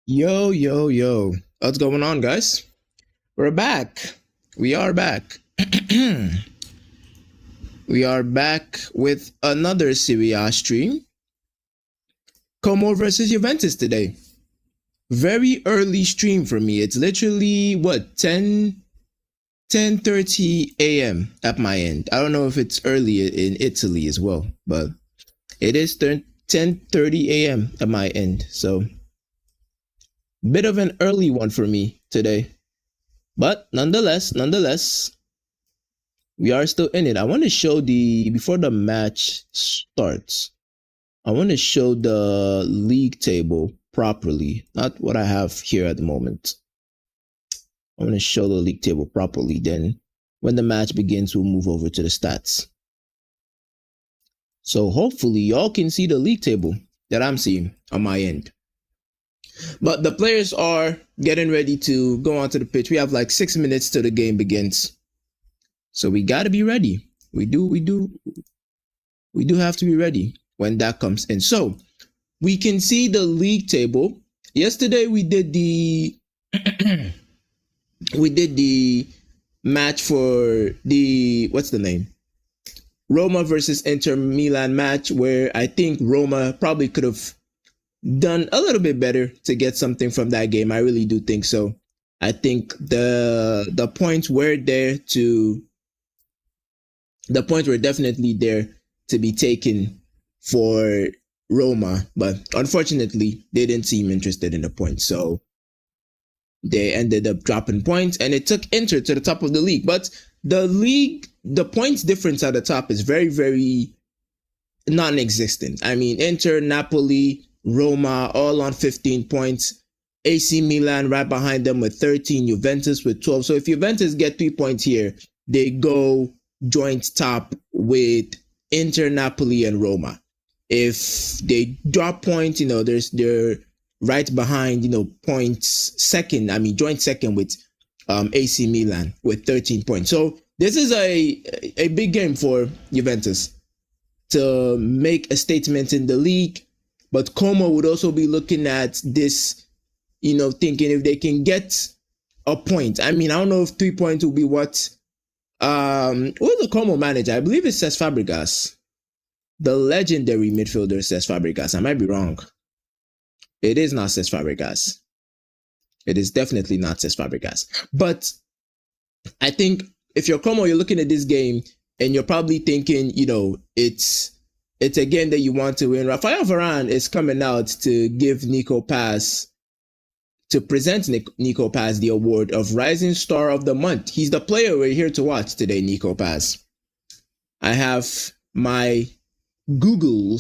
Yo, yo, yo. What's going on, guys? We're back. We are back. We are back with another Serie A stream. Como versus Juventus today. Very early stream for me. It's literally, what, 10:30 a.m. at my end. I don't know if it's early in Italy as well, but it is 10:30 a.m. at my end. So, bit of an early one for me today. But nonetheless, we are still in it. I want to show before the match starts, I want to show the league table properly, not what I have here at the moment. I want to show the league table properly. Then when the match begins, we'll move over to the stats. So hopefully y'all can see the league table that I'm seeing on my end. But the players are getting ready to go onto the pitch. We have like 6 minutes till the game begins. So we got to be ready. We do have to be ready when that comes in. So we can see the league table. Yesterday we did the match for the, what's the name? Roma versus Inter Milan match, where I think Roma probably could have done a little bit better to get something from that game. I really do think so. I think the points were definitely there to be taken for Roma, but unfortunately they didn't seem interested in the points, so they ended up dropping points, and it took Inter to the top of the league. But the points difference at the top is very, very non-existent. I mean, Inter, Napoli, Roma all on 15 points. AC Milan right behind them with 13. Juventus with 12. So if Juventus get 3 points here, they go joint top with Inter, Napoli, and Roma. If they drop points, they're right behind, points second. I mean, joint second with AC Milan with 13 points. So this is a big game for Juventus to make a statement in the league. But Como would also be looking at this, thinking if they can get a point. I mean, I don't know if 3 points will be what. Who's the Como manager? I believe it's Cesc Fabregas, the legendary midfielder Cesc Fabregas. I might be wrong. It is not Cesc Fabregas. It is definitely not Cesc Fabregas. But I think if you're Como, you're looking at this game and you're probably thinking, it's a game that you want to win. Rafael Varane is coming out to give Nico Paz, to present Nico Paz the award of Rising Star of the Month. He's the player we're here to watch today, Nico Paz. I have my googly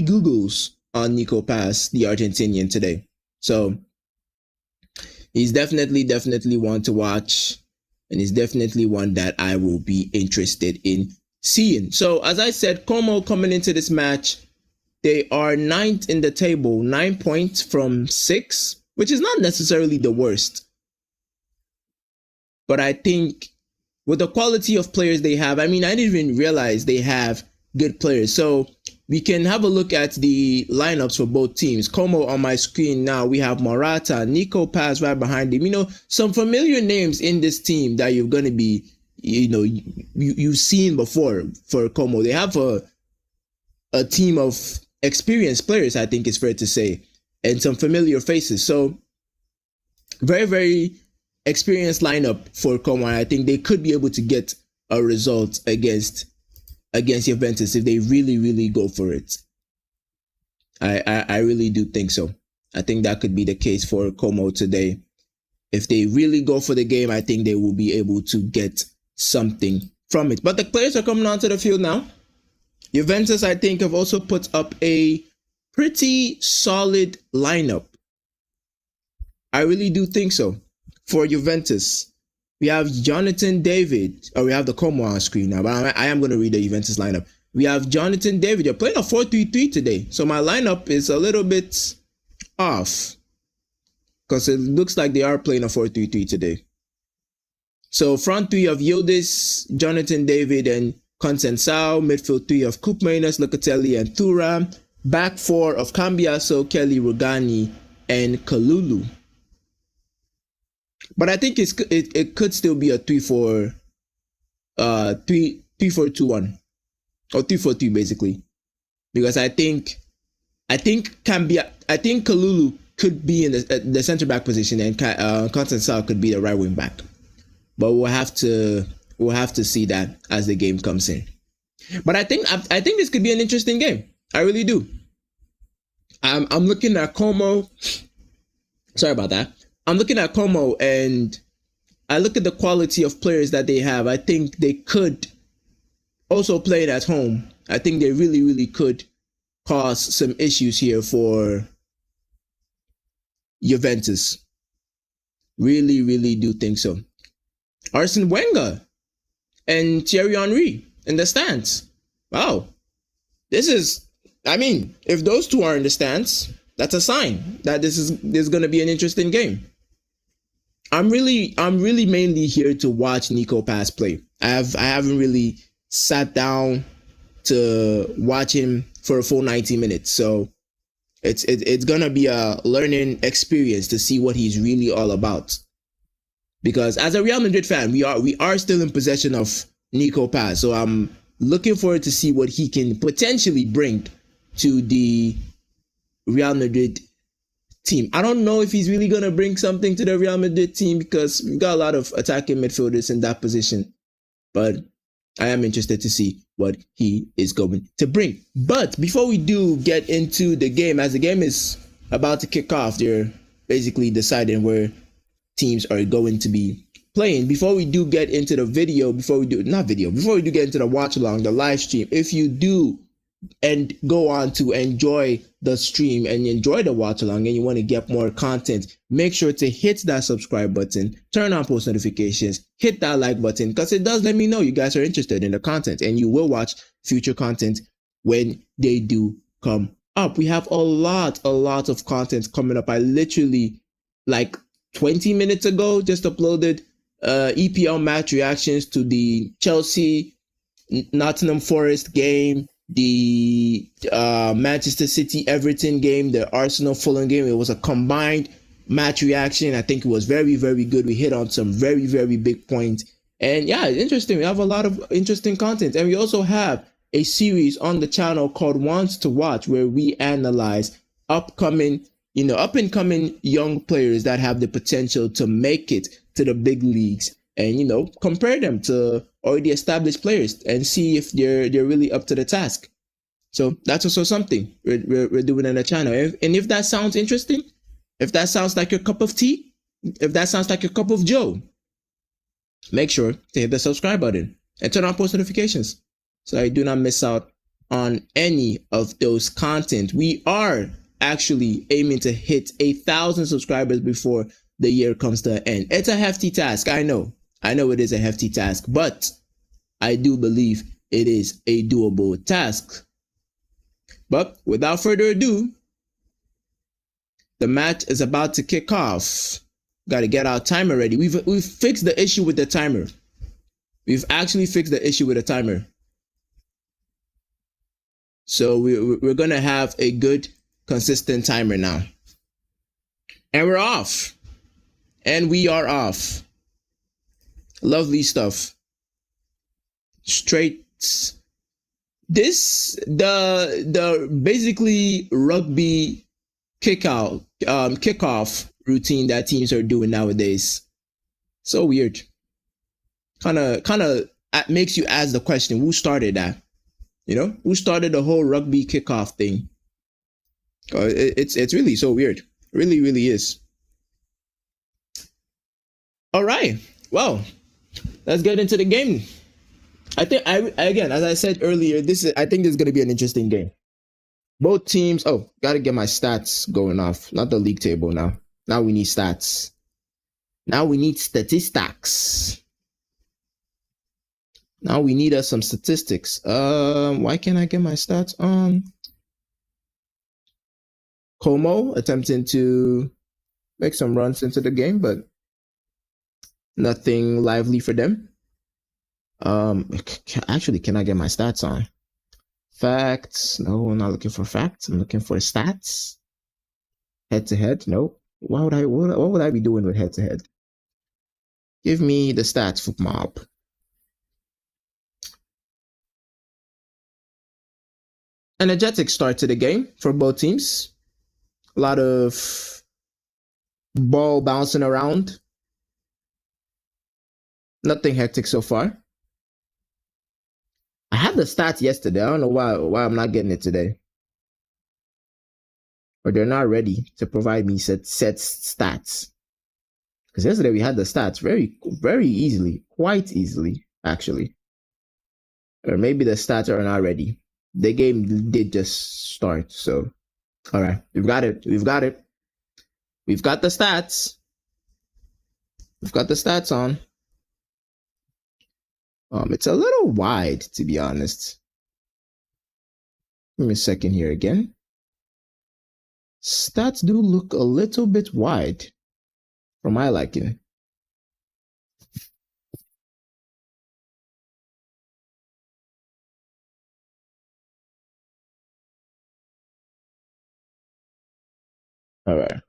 Googles on Nico Paz, the Argentinian, today. So he's definitely one to watch, and he's definitely one that I will be interested in seeing. So as I said, Como coming into this match, they are 9th in the table, 9 points from 6, which is not necessarily the worst. But I think with the quality of players they have, I mean, I didn't even realize they have good players. So we can have a look at the lineups for both teams. Como on my screen now, we have Morata, Nico Paz right behind him. Some familiar names in this team that you're going to be, you've seen before for Como. They have a team of experienced players, I think it's fair to say, and some familiar faces. So very, very experienced lineup for Como. I think they could be able to get a result against Juventus if they really, really go for it. I really do think so. I think that could be the case for Como today. If they really go for the game, I think they will be able to get something from it. But the players are coming onto the field now. Juventus, I think, have also put up a pretty solid lineup. I really do think so. For Juventus, we have Jonathan David, or we have the Como on screen now, but I am going to read the Juventus lineup. We have Jonathan David. You're playing a 4-3-3 today. So my lineup is a little bit off because it looks like they are playing a 4-3-3 today. So front three of Yildiz, Jonathan David, and Conceição. Midfield three of Koopmeiners, Locatelli, and Thuram. Back four of Cambiaso, Kelly, Rugani, and Kalulu. But I think it could still be a 3-4-2-1 or 3-4-3 basically, because I think Kalulu could be in the center back position, and Constance Sal could be the right wing back. But we'll have to see that as the game comes in. But I think this could be an interesting game. I really do. I'm looking at Como. Sorry about that. I'm looking at Como, and I look at the quality of players that they have. I think they could also play it at home. I think they really, really could cause some issues here for Juventus. Really, really do think so. Arsene Wenger and Thierry Henry in the stands. Wow. If those two are in the stands, that's a sign that this is going to be an interesting game. I'm really mainly here to watch Nico Paz play. I haven't really sat down to watch him for a full 90 minutes. So it's going to be a learning experience to see what he's really all about. Because as a Real Madrid fan, we are still in possession of Nico Paz. So I'm looking forward to see what he can potentially bring to the Real Madrid team. I don't know if he's really going to bring something to the Real Madrid team, because we've got a lot of attacking midfielders in that position. But I am interested to see what he is going to bring. But before we do get into the game, as the game is about to kick off, they're basically deciding where teams are going to be playing. Before we do get into the video, before we do get into the watch along, the live stream, if you do and go on to enjoy the stream and enjoy the watch along and you want to get more content, make sure to hit that subscribe button, turn on post notifications, hit that like button, because it does let me know you guys are interested in the content, and you will watch future content when they do come up. We have a lot of content coming up. I literally, like 20 minutes ago, just uploaded EPL match reactions to the Chelsea Nottingham Forest game, the Manchester City Everton game, the Arsenal Fulham game. It was a combined match reaction. I think it was very, very good. We hit on some very, very big points. And yeah, it's interesting. We have a lot of interesting content. And we also have a series on the channel called Wants to Watch, where we analyze up and coming young players that have the potential to make it to the big leagues, and compare them to already established players and see if they're really up to the task. So that's also something we're doing on the channel. And if that sounds interesting, if that sounds like your cup of tea, if that sounds like your cup of joe, make sure to hit the subscribe button and turn on post notifications so I do not miss out on any of those content. We are actually aiming to hit 1,000 subscribers before the year comes to an end. It's a hefty task. I know it is a hefty task, but I do believe it is a doable task. But without further ado, the match is about to kick off. Got to get our timer ready. We've fixed the issue with the timer. We've actually fixed the issue with the timer. So we're going to have a good, consistent timer now. And we're off. And we are off. Lovely stuff. Straight. The basically rugby kickoff routine that teams are doing nowadays. So weird. Kind of makes you ask the question, who started that? Who started the whole rugby kickoff thing? It's really so weird. Really, really is. All right. Well, let's get into the game. I think again, as I said earlier, I think this is going to be an interesting game. Both teams. Oh, got to get my stats going off. Not the league table now. Now we need stats. Now we need statistics. Now we need some statistics. Why can't I get my stats on? Como attempting to make some runs into the game, but nothing lively for them. Actually, can I get my stats on? Facts. No, I'm not looking for facts. I'm looking for stats. Head to head? No. Why would I? What would I be doing with head to head? Give me the stats for mob. Energetic start to the game for both teams. A lot of ball bouncing around. Nothing hectic so far. I had the stats yesterday. I don't know why I'm not getting it today. Or they're not ready to provide me set stats. Because yesterday we had the stats very easily, quite easily, actually. Or maybe the stats are not ready. The game did just start, so all right, we've got it. We've got it. We've got the stats. We've got the stats on. It's a little wide, to be honest. Give me a second here again. Stats do look a little bit wide for my liking. All right.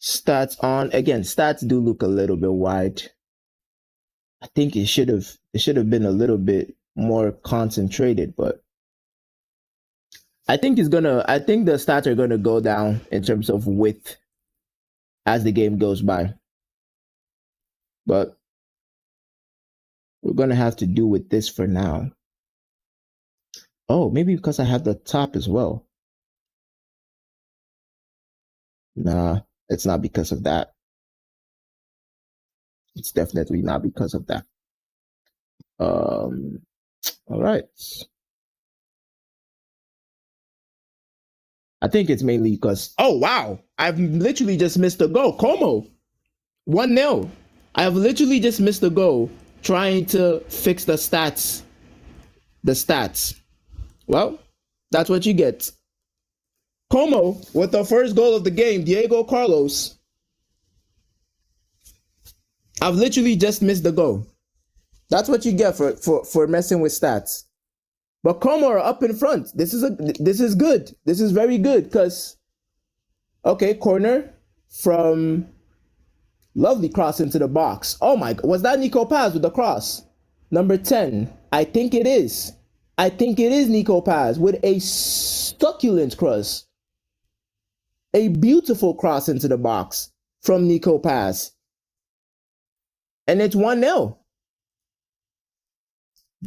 Stats on again. Stats do look a little bit wide. I think it should have been a little bit more concentrated, but I think the stats are gonna go down in terms of width as the game goes by. But we're gonna have to do with this for now. Oh, maybe because I have the top as well. Nah, it's not because of that. It's definitely not because of that. All right. I think it's mainly because, oh, wow. I've literally just missed a goal. Como, 1-0. I have literally just missed a goal trying to fix the stats. Well, that's what you get. Como with the first goal of the game, Diego Carlos. I've literally just missed the goal. That's what you get for messing with stats. But Como are up in front. This is good. This is very good because okay, corner from lovely cross into the box. Oh my god, was that Nico Paz with the cross? Number 10. I think it is. I think it is Nico Paz with a succulent cross. A beautiful cross into the box from Nico Paz. And it's 1-0.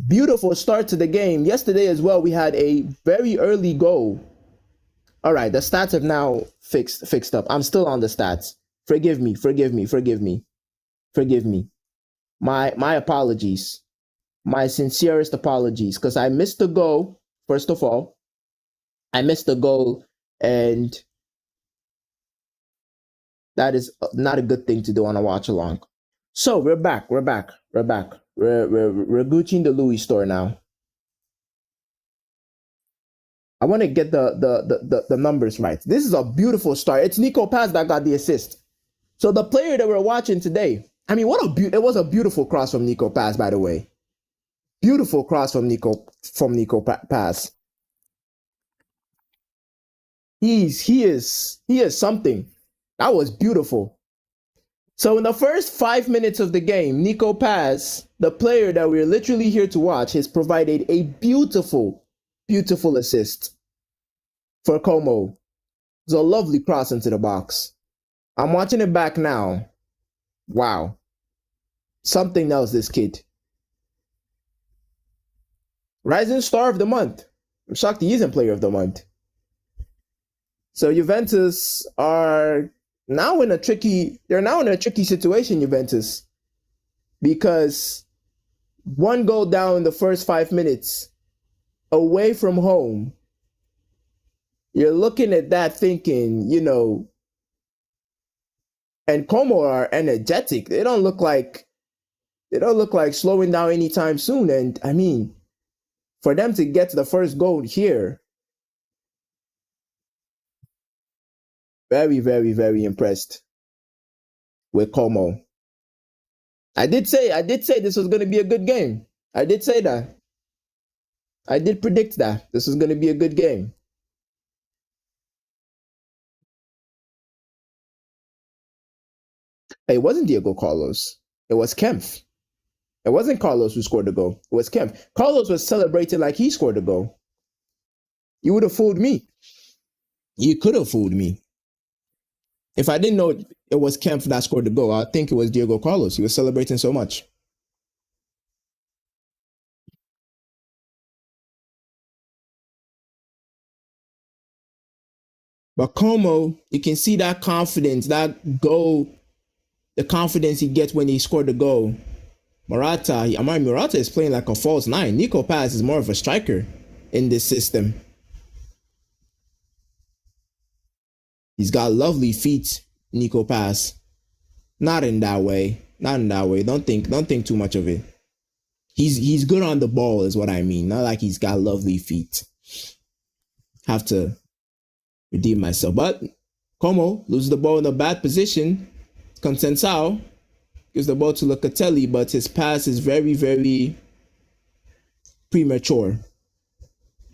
Beautiful start to the game. Yesterday as well, we had a very early goal. All right, the stats have now fixed up. I'm still on the stats. Forgive me. My apologies. My sincerest apologies, because I missed the goal, first of all. I missed the goal, and that is not a good thing to do on a watch along. So we're back. We're Gucci the Louis store now. I want to get the numbers right. This is a beautiful start. It's Nico Paz that got the assist. So the player that we're watching today, I mean, it was a beautiful cross from Nico Paz, by the way. Beautiful cross from Nico Paz. He is something. That was beautiful. So in the first 5 minutes of the game, Nico Paz, the player that we're literally here to watch, has provided a beautiful assist for Como. It's a lovely cross into the box. I'm watching it back now. Wow. Something else, this kid. Rising star of the month. I'm shocked he isn't player of the month. So Juventus are now in a tricky situation, Juventus. Because one goal down in the first 5 minutes away from home. You're looking at that thinking, and Como are energetic. They don't look like slowing down anytime soon. And I mean, for them to get to the first goal here, very, very, very impressed with Como. I did say this was going to be a good game. I did say that. I did predict that this was going to be a good game. It wasn't Diego Carlos. It was Kempf. It wasn't Carlos who scored the goal. It was Kempf. Carlos was celebrating like he scored the goal. You would have fooled me. You could have fooled me. If I didn't know it was Kempf that scored the goal, I think it was Diego Carlos. He was celebrating so much. But Como, you can see that confidence, that goal, the confidence he gets when he scored the goal. Morata is playing like a false nine. Nico Paz is more of a striker in this system. He's got lovely feet, Nico Paz. Not in that way. Not in that way. Don't think too much of it. He's good on the ball is what I mean. Not like he's got lovely feet. Have to redeem myself. But Como loses the ball in a bad position. Consensao gives the ball to Locatelli, but his pass is very, very premature.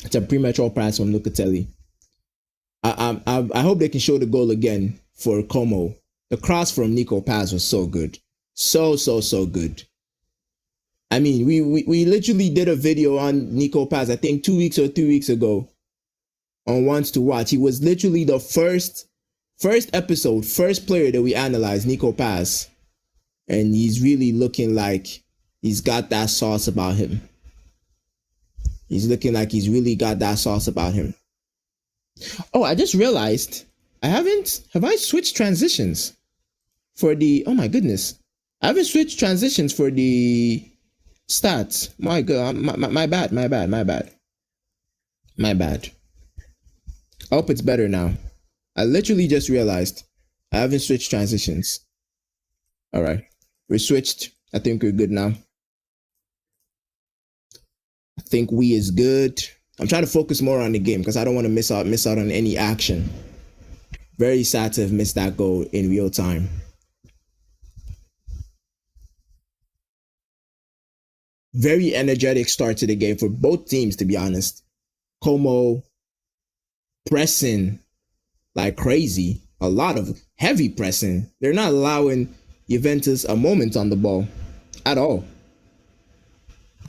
It's a premature pass from Locatelli. I hope they can show the goal again for Como. The cross from Nico Paz was so good. So good. I mean, we literally did a video on Nico Paz, I think 2 weeks or 3 weeks ago on Wants to Watch. He was literally the first player that we analyzed, Nico Paz. And he's really looking like he's got that sauce about him. He's looking like he's really got that sauce about him. Oh, I just realized have I switched transitions for the, oh my goodness. I haven't switched transitions for the stats. My God, my bad. I hope it's better now. I literally just realized I haven't switched transitions. All right, we switched. I think we're good now. I think we is good. I'm trying to focus more on the game because I don't want to miss out on any action. Very sad to have missed that goal in real time. Very energetic start to the game for both teams, to be honest. Como pressing like crazy. A lot of heavy pressing. They're not allowing Juventus a moment on the ball at all.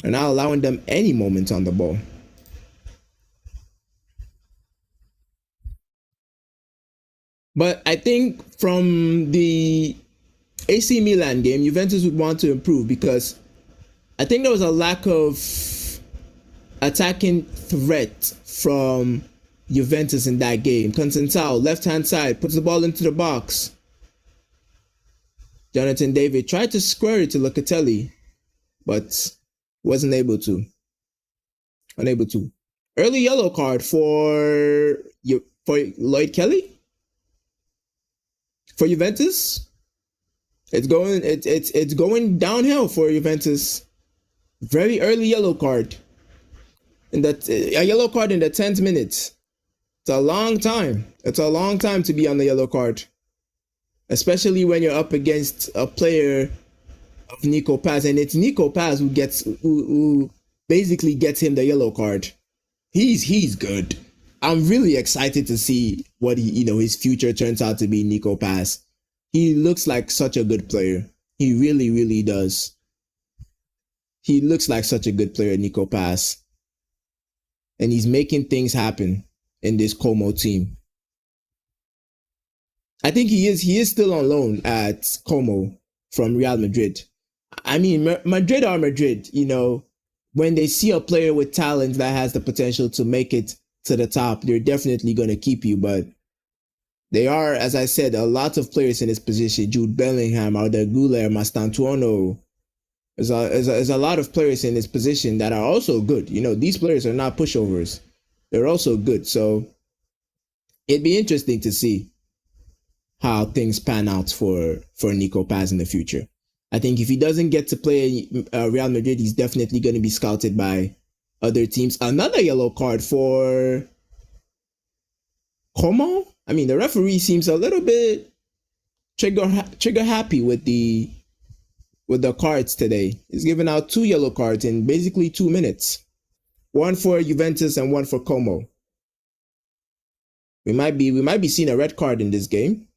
They're not allowing them any moment on the ball. But I think from the AC Milan game, Juventus would want to improve because I think there was a lack of attacking threat from Juventus in that game. Consensao, left-hand side, puts the ball into the box. Jonathan David tried to square it to Locatelli, but wasn't able to. Unable to. Early yellow card for Lloyd Kelly? For Juventus? It's going downhill for Juventus. Very early yellow card. A yellow card in the 10th minute. It's a long time. It's a long time to be on the yellow card. Especially when you're up against a player of Nico Paz. And it's Nico Paz who basically gets him the yellow card. He's good. I'm really excited to see what his future turns out to be, Nico Paz. He looks like such a good player. He really, really does. He looks like such a good player, Nico Paz. And he's making things happen in this Como team. I think he is still on loan at Como from Real Madrid. I mean, Madrid are Madrid, when they see a player with talent that has the potential to make it to the top, they're definitely going to keep you. But they are, as I said, a lot of players in this position. Jude Bellingham, Arda Güler, Mastantuono. There's a lot of players in this position that are also good. These players are not pushovers. They're also good. So it'd be interesting to see how things pan out for Nico Paz in the future. I think if he doesn't get to play Real Madrid, he's definitely going to be scouted by other teams. Another yellow card for Como. I mean, the referee seems a little bit trigger happy with the cards today. He's giving out 2 yellow cards in basically 2 minutes. One for Juventus and one for Como. We might be seeing a red card in this game.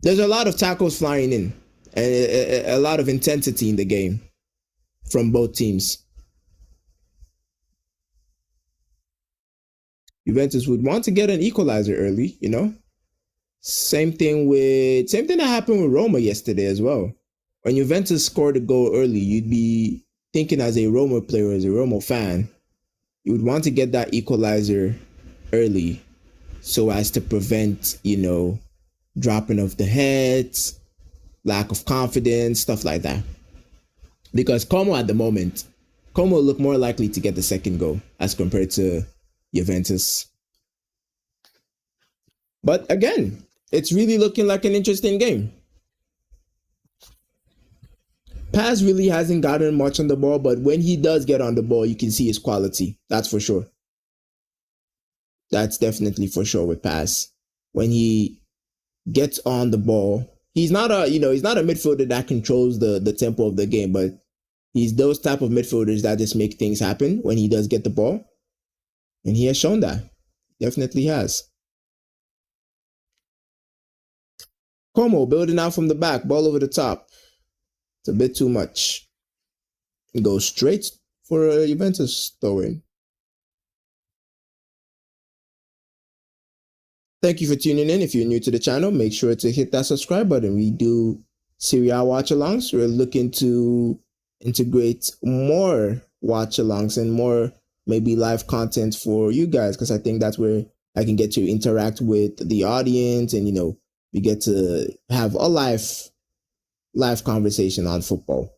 There's a lot of tackles flying in, and a lot of intensity in the game from both teams. Juventus would want to get an equalizer early, you know. Same thing that happened with Roma yesterday as well. When Juventus scored a goal early, you'd be thinking as a Roma player, as a Roma fan, you would want to get that equalizer early so as to prevent, you know, dropping of the heads, lack of confidence, stuff like that. Because Como at the moment, Como looked more likely to get the second goal as compared to Juventus. But again, it's really looking like an interesting game. Paz really hasn't gotten much on the ball, but when he does get on the ball, you can see his quality. That's for sure. That's definitely for sure with Paz. When he gets on the ball, he's not a he's not a midfielder that controls the tempo of the game, but he's those type of midfielders that just make things happen when he does get the ball, and he has shown that. Definitely has. Como building out from the back, ball over the top. It's a bit too much. He goes straight for a Juventus throw-in. Thank you for tuning in. If you're new to the channel, make sure to hit that subscribe button. We do Serie A watch-alongs. We're looking to integrate more watch-alongs and more maybe live content for you guys, because I think that's where I can get to interact with the audience, and we get to have a live conversation on football.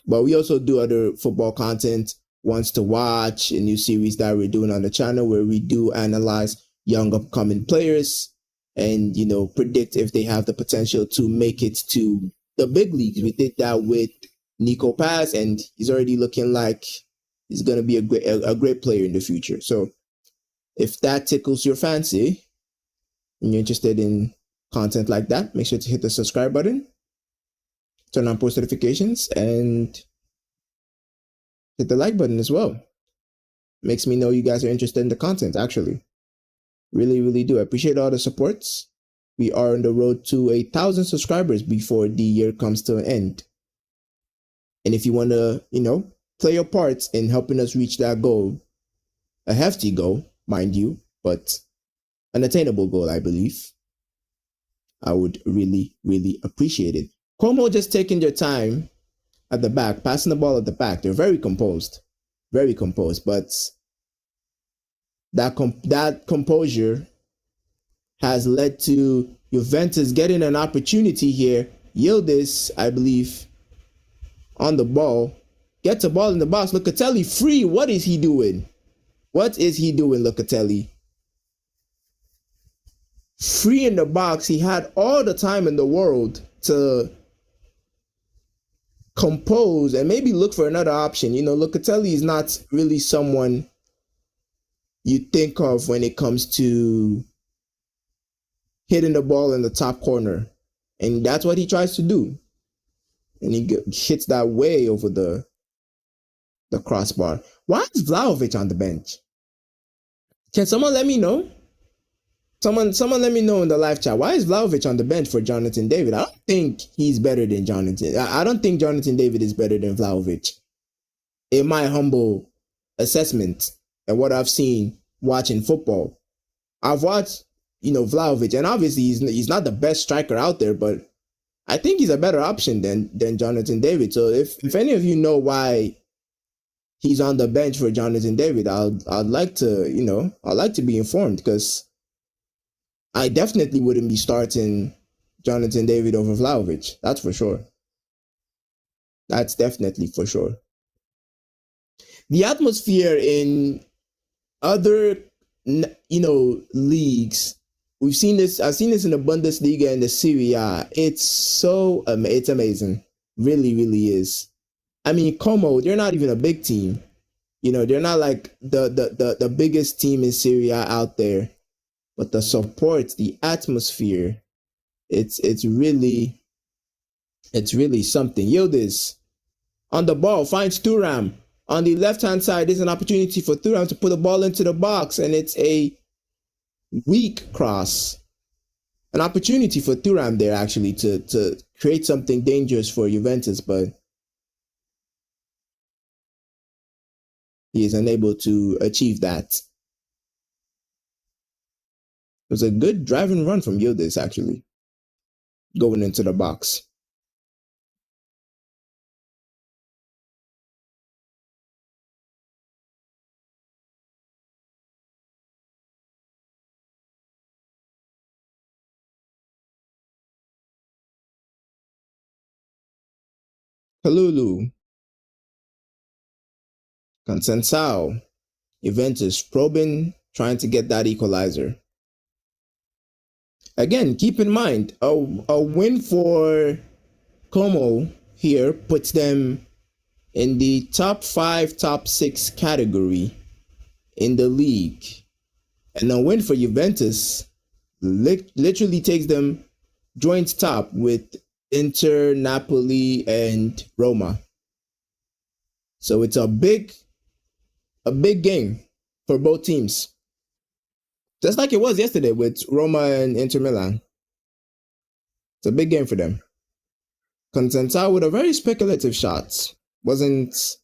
But we also do other football content, Wants to Watch, a new series that we're doing on the channel where we do analyze young upcoming players and predict if they have the potential to make it to the big leagues. We did that with Nico Paz, and he's already looking like he's going to be a great player in the future. So if that tickles your fancy and you're interested in content like that, make sure to hit the subscribe button, turn on post notifications, and hit the like button as well. Makes me know you guys are interested in the content, actually. Really, really do. I appreciate all the supports. We are on the road to 1,000 subscribers before the year comes to an end. And if you want to, play your parts in helping us reach that goal, a hefty goal, mind you, but an attainable goal, I believe, I would really, really appreciate it. Como just taking their time at the back, passing the ball at the back. They're very composed, but that composure has led to Juventus getting an opportunity here. Yildiz, I believe, on the ball, gets the ball in the box. Locatelli free. What is he doing? Locatelli? Free in the box. He had all the time in the world to compose and maybe look for another option. Locatelli is not really someone you think of when it comes to hitting the ball in the top corner. And that's what he tries to do. And he hits that way over the crossbar. Why is Vlahovic on the bench? Can someone let me know? Someone let me know in the live chat. Why is Vlahovic on the bench for Jonathan David? I don't think he's better than Jonathan. I don't think Jonathan David is better than Vlahovic. In my humble assessment and what I've seen watching football, I've watched, Vlahovic, and obviously he's not the best striker out there, but I think he's a better option than Jonathan David. So if any of you know why he's on the bench for Jonathan David, I'd like to be informed, because I definitely wouldn't be starting Jonathan David over Vlahovic. That's for sure. That's definitely for sure. The atmosphere in other, leagues, we've seen this. I've seen this in the Bundesliga and the Serie A. It's amazing. Really, really is. I mean, Como, they're not even a big team. They're not like the biggest team in Serie A out there. But the support, the atmosphere, it's really something. Yildiz on the ball finds Thuram. On the left-hand side, there's an opportunity for Thuram to put the ball into the box, and it's a weak cross. an opportunity for Thuram there actually to create something dangerous for Juventus, but he is unable to achieve that. It was a good drive and run from Yildiz actually, going into the box. Kalulu, Consensao, Juventus probing, trying to get that equalizer. Again, keep in mind, a win for Como here puts them in the top 5, top 6 category in the league. And a win for Juventus literally takes them joint top with Inter, Napoli, and Roma. So it's a big game for both teams. Just like it was yesterday with Roma and Inter Milan. It's a big game for them. Consensao with a very speculative shot. It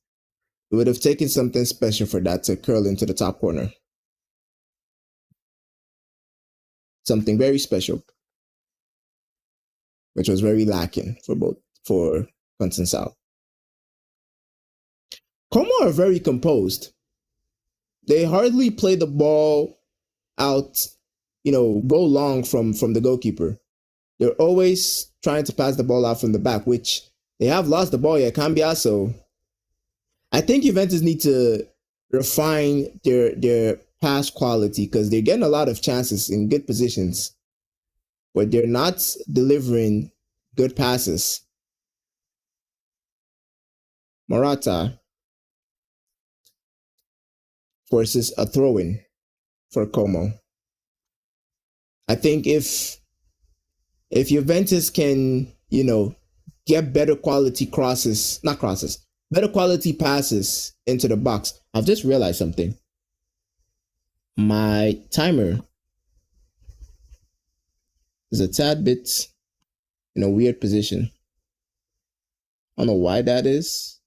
would have taken something special for that to curl into the top corner. Something very special, which was very lacking for Consensao. Como are very composed. They hardly play the ball out, go long from the goalkeeper. They're always trying to pass the ball out from the back, which they have lost the ball yet. Cambiaso. I think Juventus need to refine their pass quality because they're getting a lot of chances in good positions, but they're not delivering good passes. Morata forces a throw-in for Como. I think if Juventus can, get better quality better quality passes into the box. I've just realized something. My timer is a tad bit in a weird position. I don't know why that is.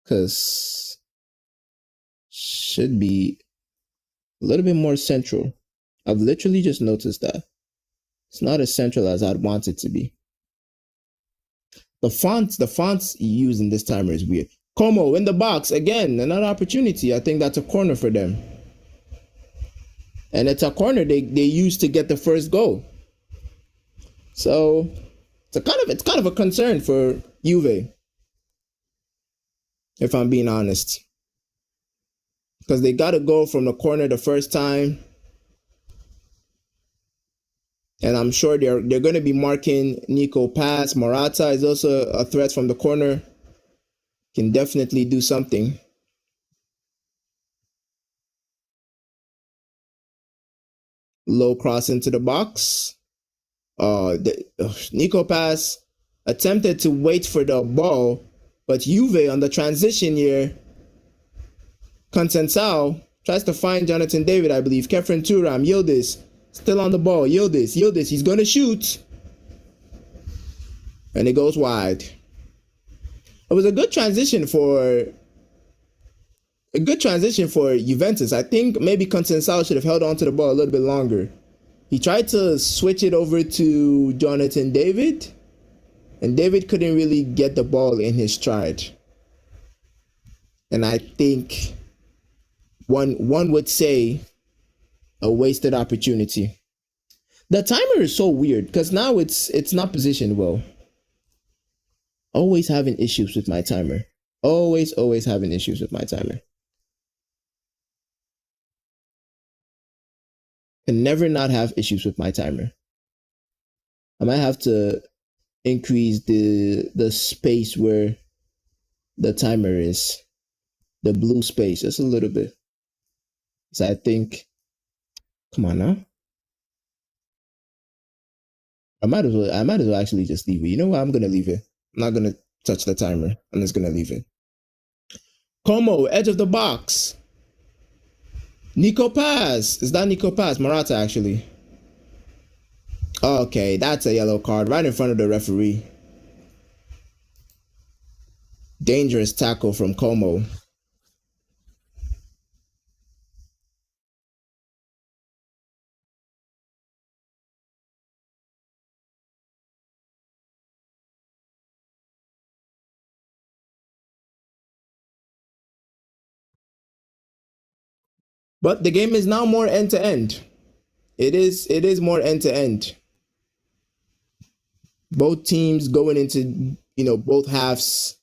Because should be a little bit more central. I've literally just noticed that. It's not as central as I'd want it to be. The fonts used in this timer is weird. Como in the box again, another opportunity. I think that's a corner for them, and it's a corner they used to get the first goal. So it's kind of a concern for Juve, if I'm being honest, because they got a goal from the corner the first time. And I'm sure they're going to be marking Nico pass. Morata is also a threat from the corner. Can definitely do something. Low cross into the box. Nico pass attempted to wait for the ball, but Juve on the transition here. Consensao tries to find Jonathan David, I believe. Kefren Thuram, Yildiz. Still on the ball. Yildiz. He's going to shoot. And it goes wide. It was a good transition for Juventus. I think maybe Consensao should have held on to the ball a little bit longer. He tried to switch it over to Jonathan David, and David couldn't really get the ball in his stride. And I think one would say a wasted opportunity. The timer is so weird because now it's not positioned well. Always having issues with my timer. Always having issues with my timer. Can never not have issues with my timer. I might have to increase the space where the timer is. The blue space, just a little bit. So I think, come on now. I might as well actually just leave it. You know what? I'm gonna leave it. I'm not gonna touch the timer. I'm just gonna leave it. Como, edge of the box. Nico pass. Is that Nico pass? Morata actually. Okay, that's a yellow card right in front of the referee. Dangerous tackle from Como. But the game is now more end to end. It is more end to end. Both teams going into both halves,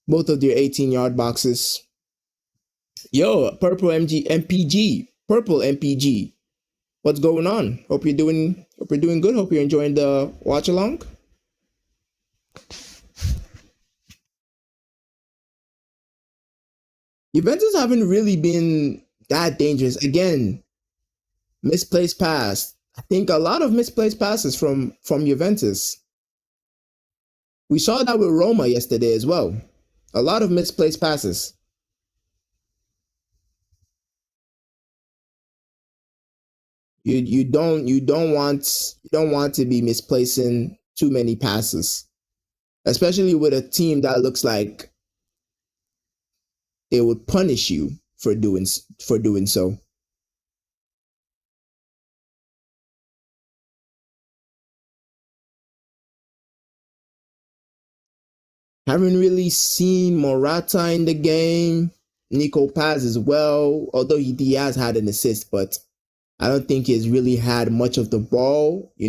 both of their 18-yard boxes. Yo, purple MPG, purple MPG. What's going on? Hope you're doing good. Hope you're enjoying the watch along. Juventus haven't really been that dangerous. Again, misplaced pass. I think a lot of misplaced passes from Juventus. We saw that with Roma yesterday as well. A lot of misplaced passes. You don't want to be misplacing too many passes, especially with a team that looks like they would punish you for doing so. Haven't really seen Morata in the game. Nico Paz as well, although he has had an assist, but I don't think he's really had much of the ball. I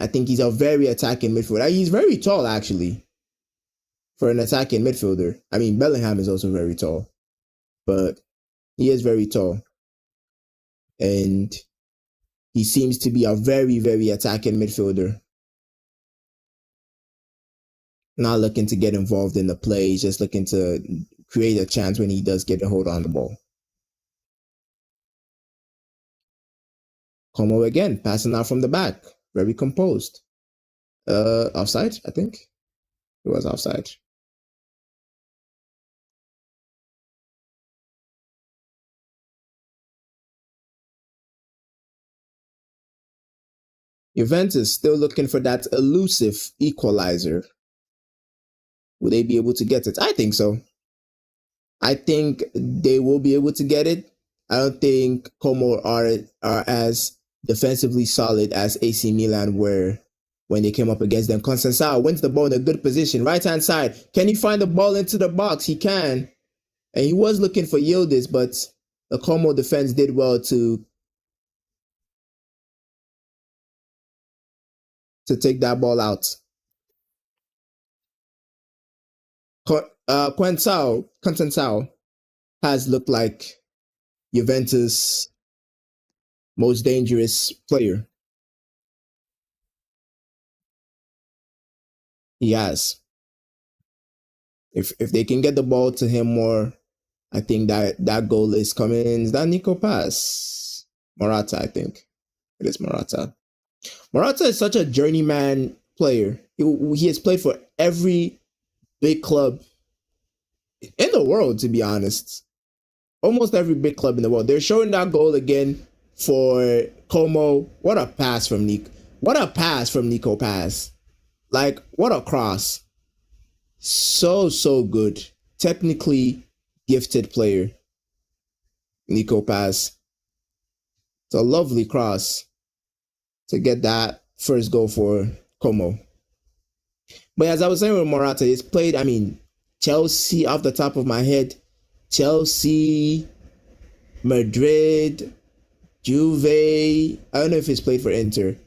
think he's a very attacking midfielder. He's very tall, actually, for an attacking midfielder. I mean, Bellingham is also very tall, but he is very tall. And he seems to be a very, very attacking midfielder. Not looking to get involved in the play, he's just looking to create a chance when he does get a hold on the ball. Como again, passing out from the back, very composed. Offside, I think. It was offside. Juventus still looking for that elusive equalizer. Will they be able to get it? I think so. I think they will be able to get it. I don't think Como are as defensively solid as AC Milan were when they came up against them. Conceição wins the ball in a good position. Right hand side. Can he find the ball into the box? He can. And he was looking for Yildiz, but the Como defense did well to take that ball out. Conceição has looked like Juventus' most dangerous player. He has. If they can get the ball to him more, I think that goal is coming. Is that Nico Pass? Morata, I think. It is Morata. Morata is such a journeyman player. He has played for every big club in the world, to be honest. Almost every big club in the world. They're showing that goal again for Como. What a pass from Nico. What a pass from Nico Pass. Like, what a cross. So good. Technically gifted player. Nico Pass. It's a lovely cross to get that first goal for Como. But as I was saying with Morata, he's played, Chelsea off the top of my head. Chelsea, Madrid, Juve. I don't know if he's played for Inter.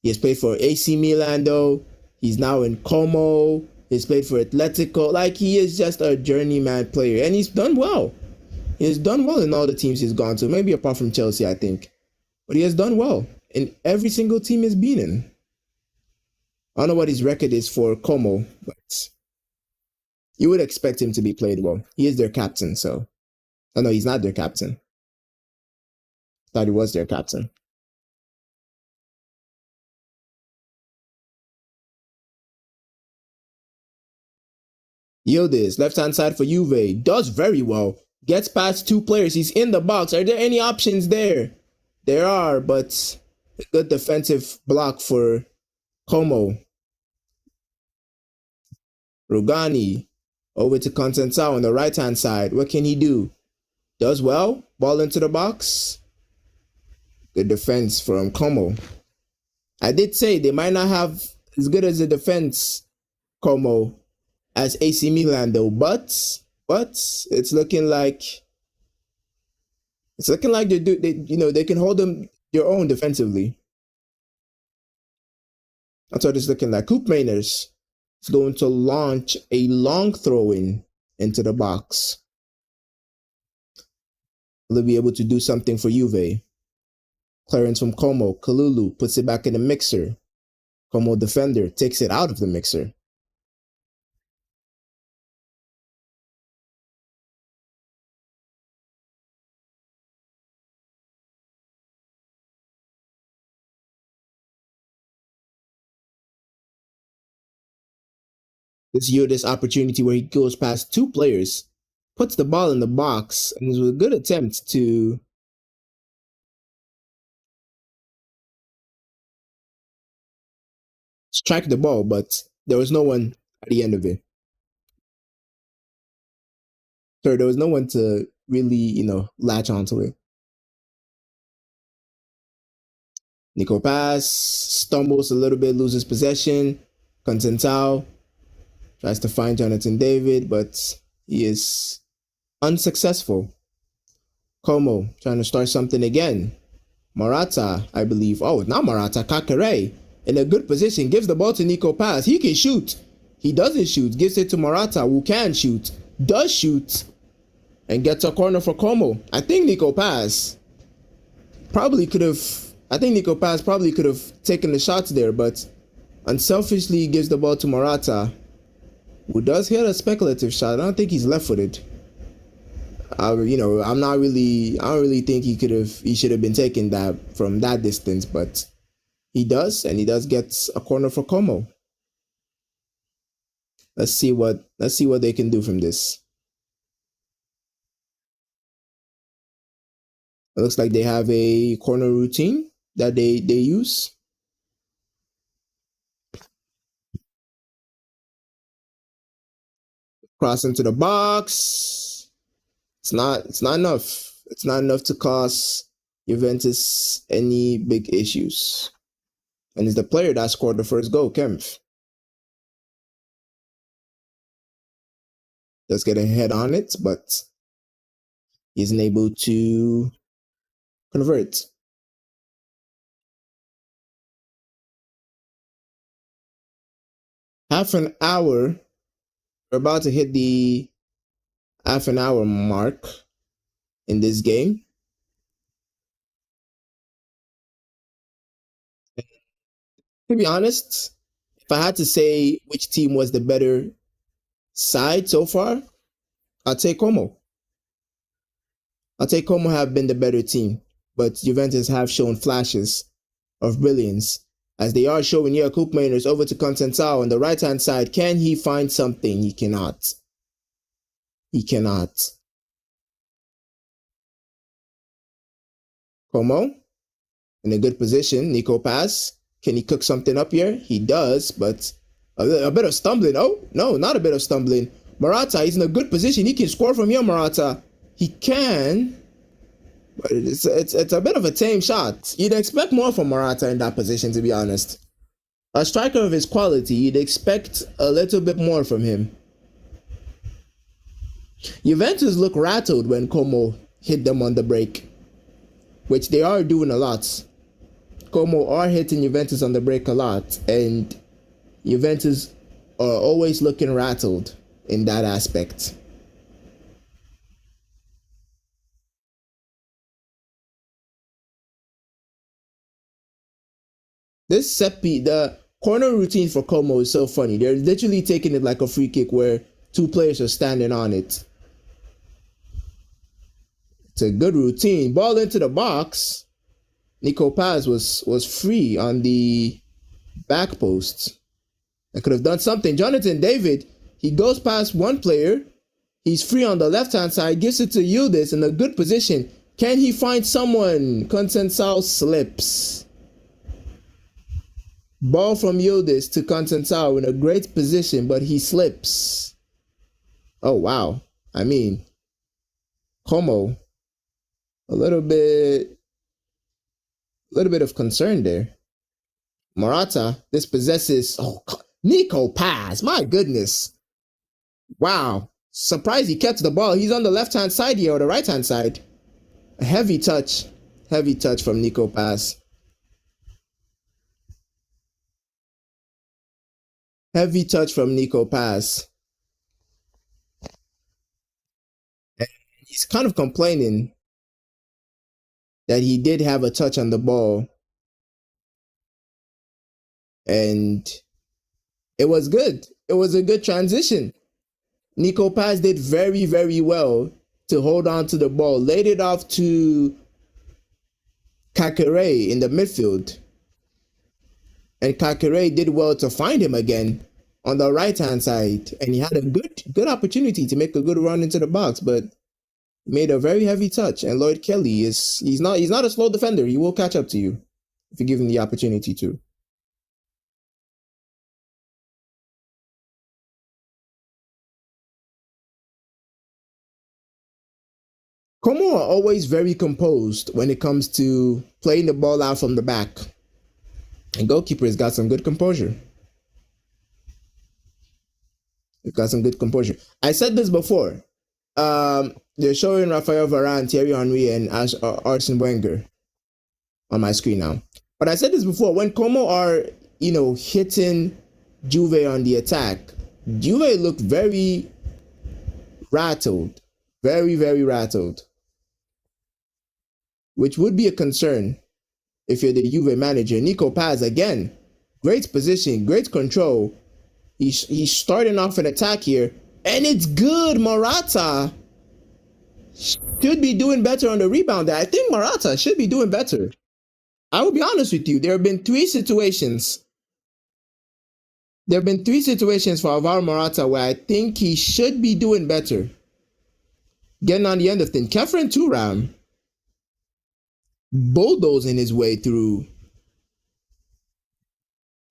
He has played for AC Milan though. He's now in Como. He's played for Atletico. Like, he is just a journeyman player. And he's done well. He has done well in all the teams he's gone to. Maybe apart from Chelsea, I think. But he has done well in every single team he's been in. I don't know what his record is for Como, but you would expect him to be played well. He is their captain, so. Oh, no, he's not their captain. Thought he was their captain. Yildiz, left-hand side for Juve. Does very well. Gets past two players. He's in the box. Are there any options there? There are, but a good defensive block for Como. Rugani over to Constantao on the right-hand side. What can he do? Does well. Ball into the box. Good defense from Como. I did say they might not have as good as a defense, Como, as AC Milan though, but it's looking like they can hold them their own defensively. That's what it's looking like. Koopmeiners is going to launch a long throw in into the box. Will be able to do something for Juve. Clearance from Como. Kalulu puts it back in the mixer. Como defender takes it out of the mixer. This opportunity where he goes past two players, puts the ball in the box, and it was a good attempt to strike the ball, but there was no one at the end of it. So there was no one to really, latch onto it. Nico pass, stumbles a little bit, loses possession. Constantao tries to find Jonathan David, but he is unsuccessful. Como trying to start something again. Morata, I believe. Oh, not Morata. Kakare in a good position. Gives the ball to Nico Paz. He can shoot. He doesn't shoot. Gives it to Morata, who can shoot. Does shoot. And gets a corner for Como. I think Nico Paz probably could have taken the shots there, but unselfishly gives the ball to Morata, who does hit a speculative shot. I don't think he's left-footed. I don't really think he should have been taking that from that distance, but he does, and he does get a corner for Como. Let's see what they can do from this. It looks like they have a corner routine that they use. Cross into the box. It's not enough. It's not enough to cause Juventus any big issues. And it's the player that scored the first goal, Kempf. Just get a head on it, but he isn't able to convert. Half an hour. We're about to hit the half an hour mark in this game. To be honest, if I had to say which team was the better side so far, I'll take Como. Have been the better team, but Juventus have shown flashes of brilliance, as they are showing here. Koopmeiners over to Constantao on the right-hand side. Can he find something? He cannot. Como in a good position. Nico pass. Can he cook something up here? He does, but a bit of stumbling. Oh, no, not a bit of stumbling. Morata, he's in a good position. He can score from here, Morata. He can, but it's a bit of a tame shot. You'd expect more from Morata in that position, to be honest. A striker of his quality, you'd expect a little bit more from him. Juventus look rattled when Como hit them on the break, which they are doing a lot. Como are hitting Juventus on the break a lot, and Juventus are always looking rattled in that aspect. The corner routine for Como is so funny. They're literally taking it like a free kick where two players are standing on it. It's a good routine. Ball into the box. Nico Paz was free on the back post. I could have done something. Jonathan David, he goes past one player. He's free on the left-hand side, gives it to Yildiz in a good position. Can he find someone? Consensao slips. Ball from Yildiz to Consensao in a great position, but he slips. Oh, wow. I mean, Como, a little bit of concern there. Morata, this possesses, Nico Paz, my goodness. Wow. Surprised he kept the ball. He's on the left-hand side here, or the right-hand side. A heavy touch from Nico Paz. Heavy touch from Nico Paz. And he's kind of complaining that he did have a touch on the ball. And it was good. It was a good transition. Nico Paz did very, very well to hold on to the ball. Laid it off to Kakere in the midfield. And Kakere did well to find him again on the right-hand side. And he had a good opportunity to make a good run into the box, but made a very heavy touch. And Lloyd Kelly he's not a slow defender. He will catch up to you if you give him the opportunity to. Como are always very composed when it comes to playing the ball out from the back. And goalkeeper has got some good composure. He's got some good composure. I said this before. They're showing Rafael Varane, Thierry Henry, and Arsene Wenger on my screen now. But I said this before. When Como are, hitting Juve on the attack, Juve looked very rattled. Very, very rattled. Which would be a concern if you're the Juve manager. Nico Paz, again, great position, great control. He's starting off an attack here. And it's good. Morata should be doing better on the rebound. I think Morata should be doing better. I will be honest with you. There have been three situations for Alvaro Morata where I think he should be doing better. Getting on the end of things. Kefren Turam bulldozing his way through.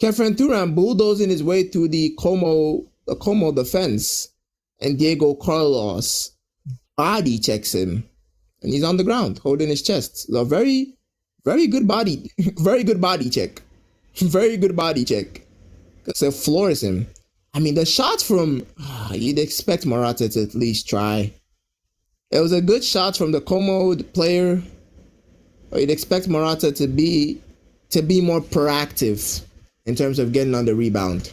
Kefren Turam bulldozing his way through the Como defense. And Diego Carlos body checks him. And he's on the ground holding his chest. A very, very good body. Very good body check. Very good body check. Because it floors him. I mean, the shots from... you'd expect Morata to at least try. It was a good shot from the Como player. Or you'd expect Morata to be more proactive in terms of getting on the rebound.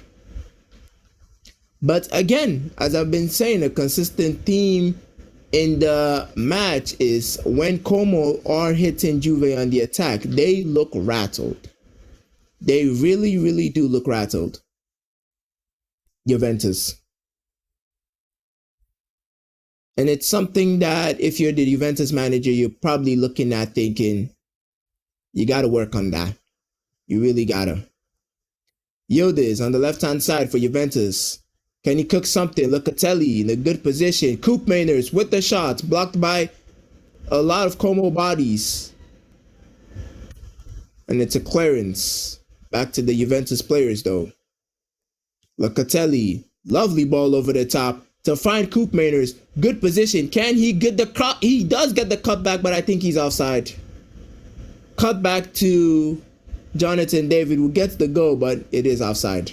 But again, as I've been saying, a consistent theme in the match is when Como are hitting Juve on the attack, they look rattled. They really, really do look rattled. Juventus. And it's something that if you're the Juventus manager, you're probably looking at thinking, you got to work on that. You really got to. Yildiz on the left-hand side for Juventus. Can he cook something? Locatelli in a good position. Coop Mainers with the shots. Blocked by a lot of Como bodies. And it's a clearance. Back to the Juventus players though. Locatelli. Lovely ball over the top. To find Coop Mainers. Good position. Can he get the cut? He does get the cutback, but I think he's offside. Cut back to Jonathan David, who gets the goal, but it is offside.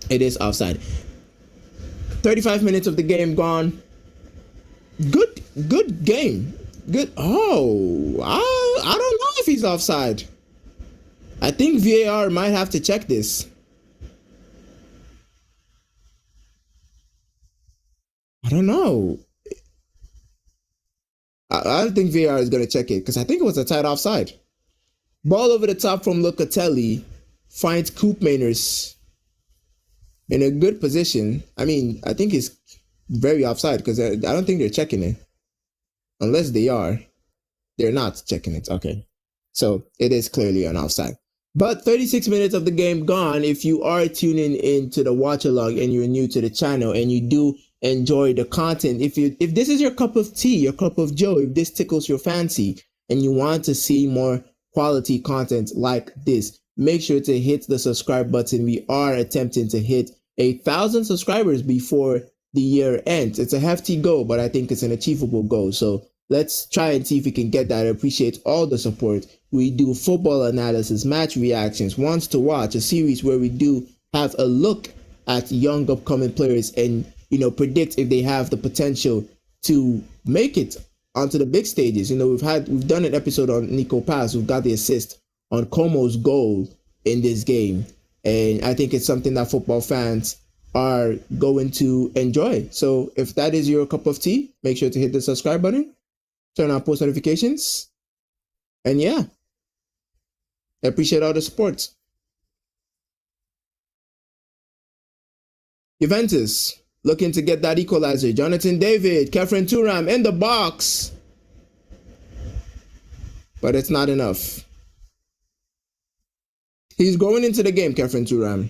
It is offside. 35 minutes of the game gone. Good game. Good. Oh, I don't know if he's offside. I think VAR might have to check this. I don't know. I don't think VAR is going to check it because I think it was a tight offside. Ball over the top from Locatelli. Finds Coop Mainers in a good position. I mean, I think it's very offside because I don't think they're checking it. Unless they are. They're not checking it. Okay. So it is clearly an offside. But 36 minutes of the game gone. If you are tuning in to the watch along and you're new to the channel and you do enjoy the content, if this is your cup of tea, your cup of joe, if this tickles your fancy and you want to see more quality content like this, make sure to hit the subscribe button. We are attempting to hit 1,000 subscribers before the year ends. It's a hefty goal, but I think it's an achievable goal. So let's try and see if we can get that. I appreciate all the support. We do football analysis, match reactions, wants to watch, a series where we do have a look at young upcoming players and, you know, predict if they have the potential to make it onto the big stages. You know, we've done an episode on Nico Paz. We've got the assist on Como's goal in this game, and I think it's something that football fans are going to enjoy. So if that is your cup of tea, make sure to hit the subscribe button, turn on post notifications, and yeah, I appreciate all the support. Juventus looking to get that equalizer. Jonathan David, Kefren Turam in the box, but it's not enough. He's going into the game, Kefren Turam.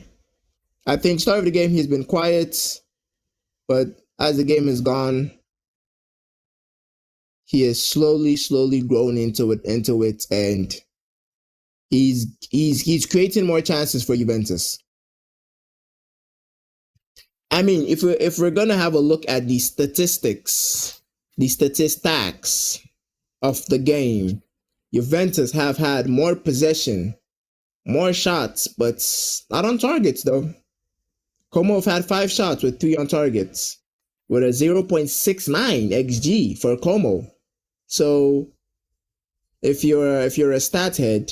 I think start of the game he's been quiet, but as the game has gone, he has slowly grown into it, and he's creating more chances for Juventus. I mean, if we're gonna have a look at the statistics of the game, Juventus have had more possession, more shots, but not on targets though. Como have had 5 shots with 3 on targets, with a 0.69 xG for Como. So if you're a stat head,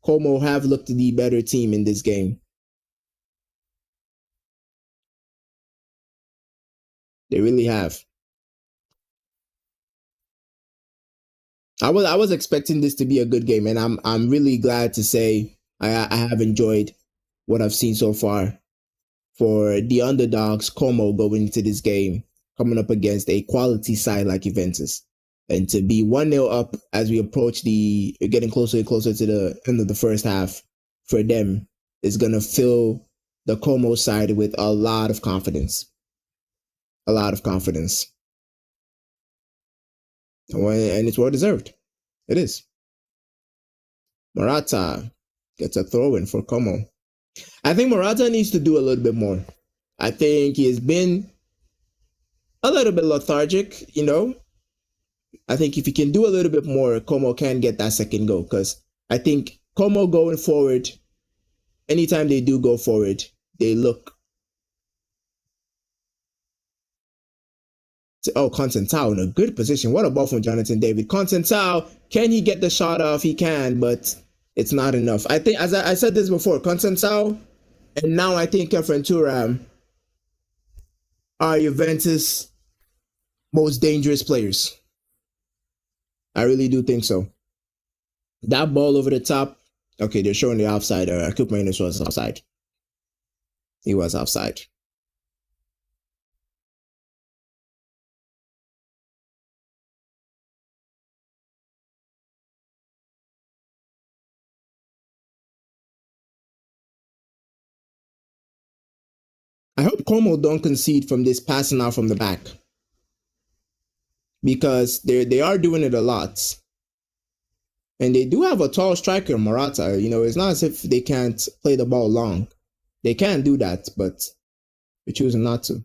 Como have looked the better team in this game. They really have. I was expecting this to be a good game, and I'm really glad to say I have enjoyed what I've seen so far for the underdogs. Como going into this game, coming up against a quality side like Juventus, and to be 1-0 up as we approach getting closer and closer to the end of the first half, for them is gonna fill the Como side with a lot of confidence. A lot of confidence. And it's well deserved. It is. Morata gets a throw in for Como. I think Morata needs to do a little bit more. I think he has been a little bit lethargic, you know. I think if he can do a little bit more, Como can get that second goal. Because I think Como going forward, anytime they do go forward, they look. Oh, Concentao in a good position. What a ball from Jonathan David. Concentao, can he get the shot off? He can, but it's not enough. I think, as I said this before, Concentao, and now I think Kefren Turam are Juventus' most dangerous players. I really do think so. That ball over the top. Okay, they're showing the offside. Koopmanus was offside. He was offside. I hope Como don't concede from this passing out from the back, because they are doing it a lot. And they do have a tall striker, Morata. You know, it's not as if they can't play the ball long. They can do that, but they're choosing not to.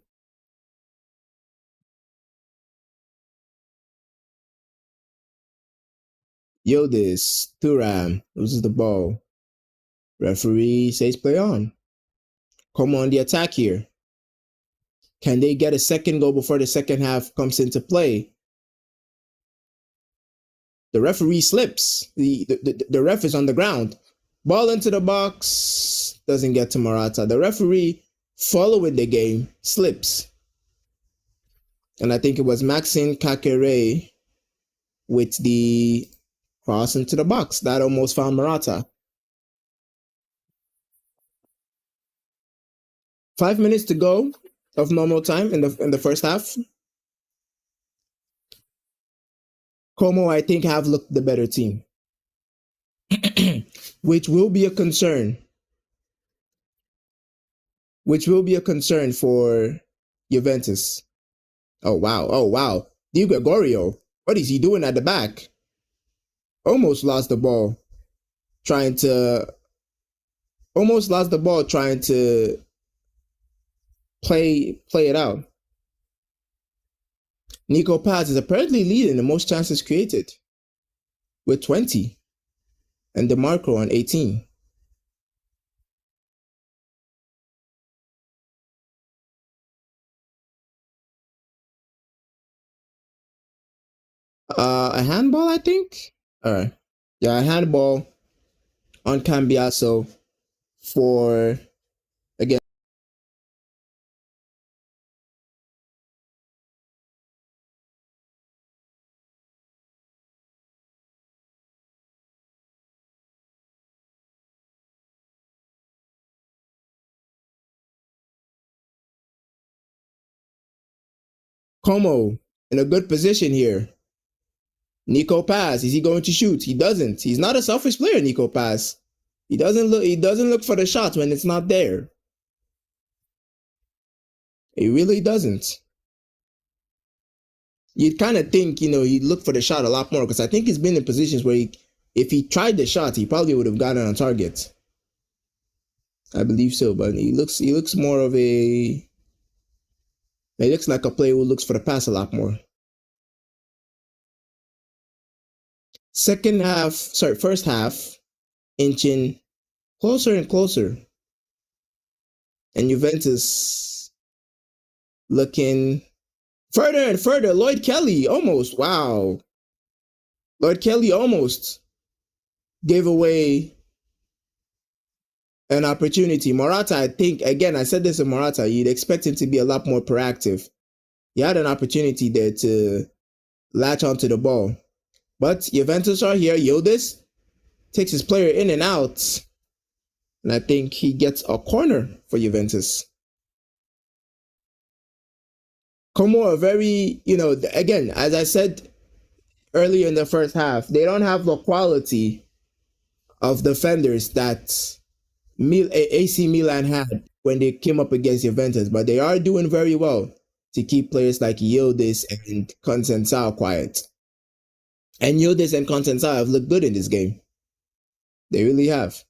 Yildiz, Thuram loses the ball. Referee says play on. Como on the attack here. Can they get a second goal before the second half comes into play? The referee slips. The ref is on the ground. Ball into the box. Doesn't get to Morata. The referee, following the game, slips. And I think it was Maxime Kakere with the cross into the box. That almost found Morata. 5 minutes to go of normal time in the first half. Como, I think, have looked the better team, which will be a concern. Which will be a concern for Juventus. Oh wow. Oh wow. Di Gregorio. What is he doing at the back? Almost lost the ball trying to play it out. Nico Paz is apparently leading the most chances created with 20 and DeMarco on 18. A handball, I think. All right. Yeah, a handball on Cambiaso for again. Como in a good position here. Nico Paz, is he going to shoot? He doesn't. He's not a selfish player, Nico Paz. He doesn't look for the shots when it's not there. He really doesn't. You'd kind of think, he'd look for the shot a lot more because I think he's been in positions where if he tried the shot, he probably would have gotten on target. I believe so, but he looks more of a he looks like a player who looks for the pass a lot more. First half, inching closer and closer, and Juventus looking further and further. Lloyd Kelly almost, wow. Lloyd Kelly almost gave away an opportunity. Morata, I think, again, I said this to Morata, you'd expect him to be a lot more proactive. He had an opportunity there to latch onto the ball. But Juventus are here. Yildiz takes his player in and out. And I think he gets a corner for Juventus. Como are very, again, as I said earlier in the first half, they don't have the quality of defenders that AC Milan had when they came up against Juventus, but they are doing very well to keep players like Yildiz and Conceição quiet. And Yildiz and Conceição have looked good in this game. They really have.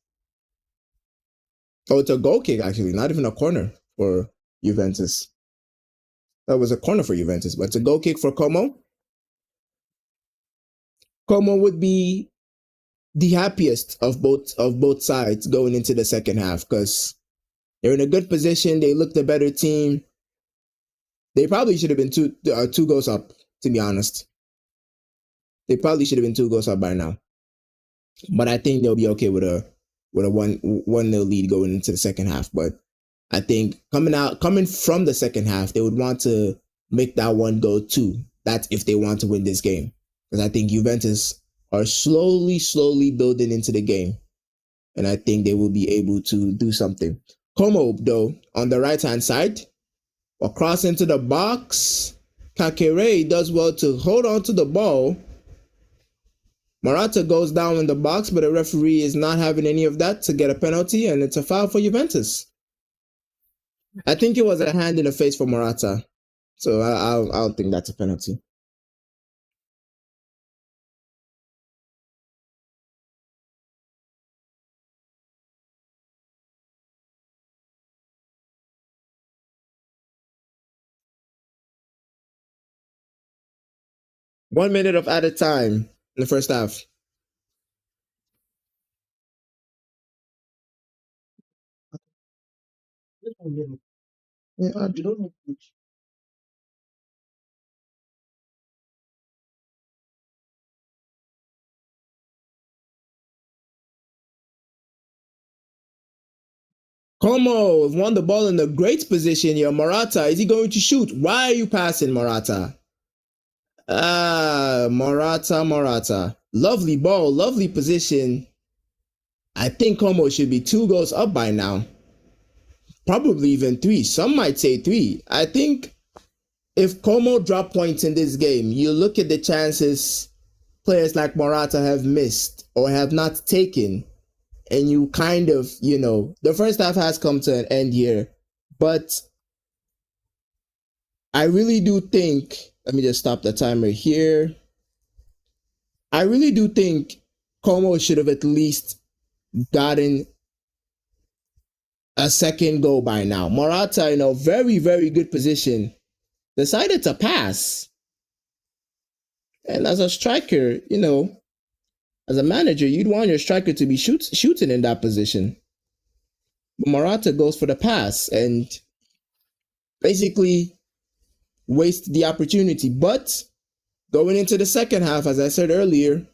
Oh, it's a goal kick, actually, not even a corner for Juventus. That was a corner for Juventus, but it's a goal kick for Como. Como would be the happiest of both sides going into the second half because they're in a good position. They look the better team. They probably should have been two goals up, to be honest. They probably should have been 2 goals up by now. But I think they'll be okay with a 1-0 lead going into the second half. But I think coming from the second half, they would want to make that one go 2. That's if they want to win this game. Because I think Juventus are slowly building into the game. And I think they will be able to do something. Como, though, on the right-hand side, across into the box. Kakere does well to hold on to the ball. Morata goes down in the box, but the referee is not having any of that to get a penalty, and it's a foul for Juventus. I think it was a hand in the face for Morata, so I don't think that's a penalty. One minute of added time in the first half. Como won the ball in a great position here. Morata, is he going to shoot? Why are you passing, Morata? Morata. Lovely ball, lovely position. I think Como should be 2 goals up by now. Probably even 3. Some might say 3. I think if Como drop points in this game, you look at the chances players like Morata have missed or have not taken, and you kind of, the first half has come to an end here, but I really do think, let me just stop the timer here. I really do think Como should have at least gotten a second goal by now. Morata, in a very, very good position, decided to pass. And as a striker, as a manager, you'd want your striker to be shooting in that position. But Morata goes for the pass and basically wastes the opportunity. But going into the second half, as I said earlier,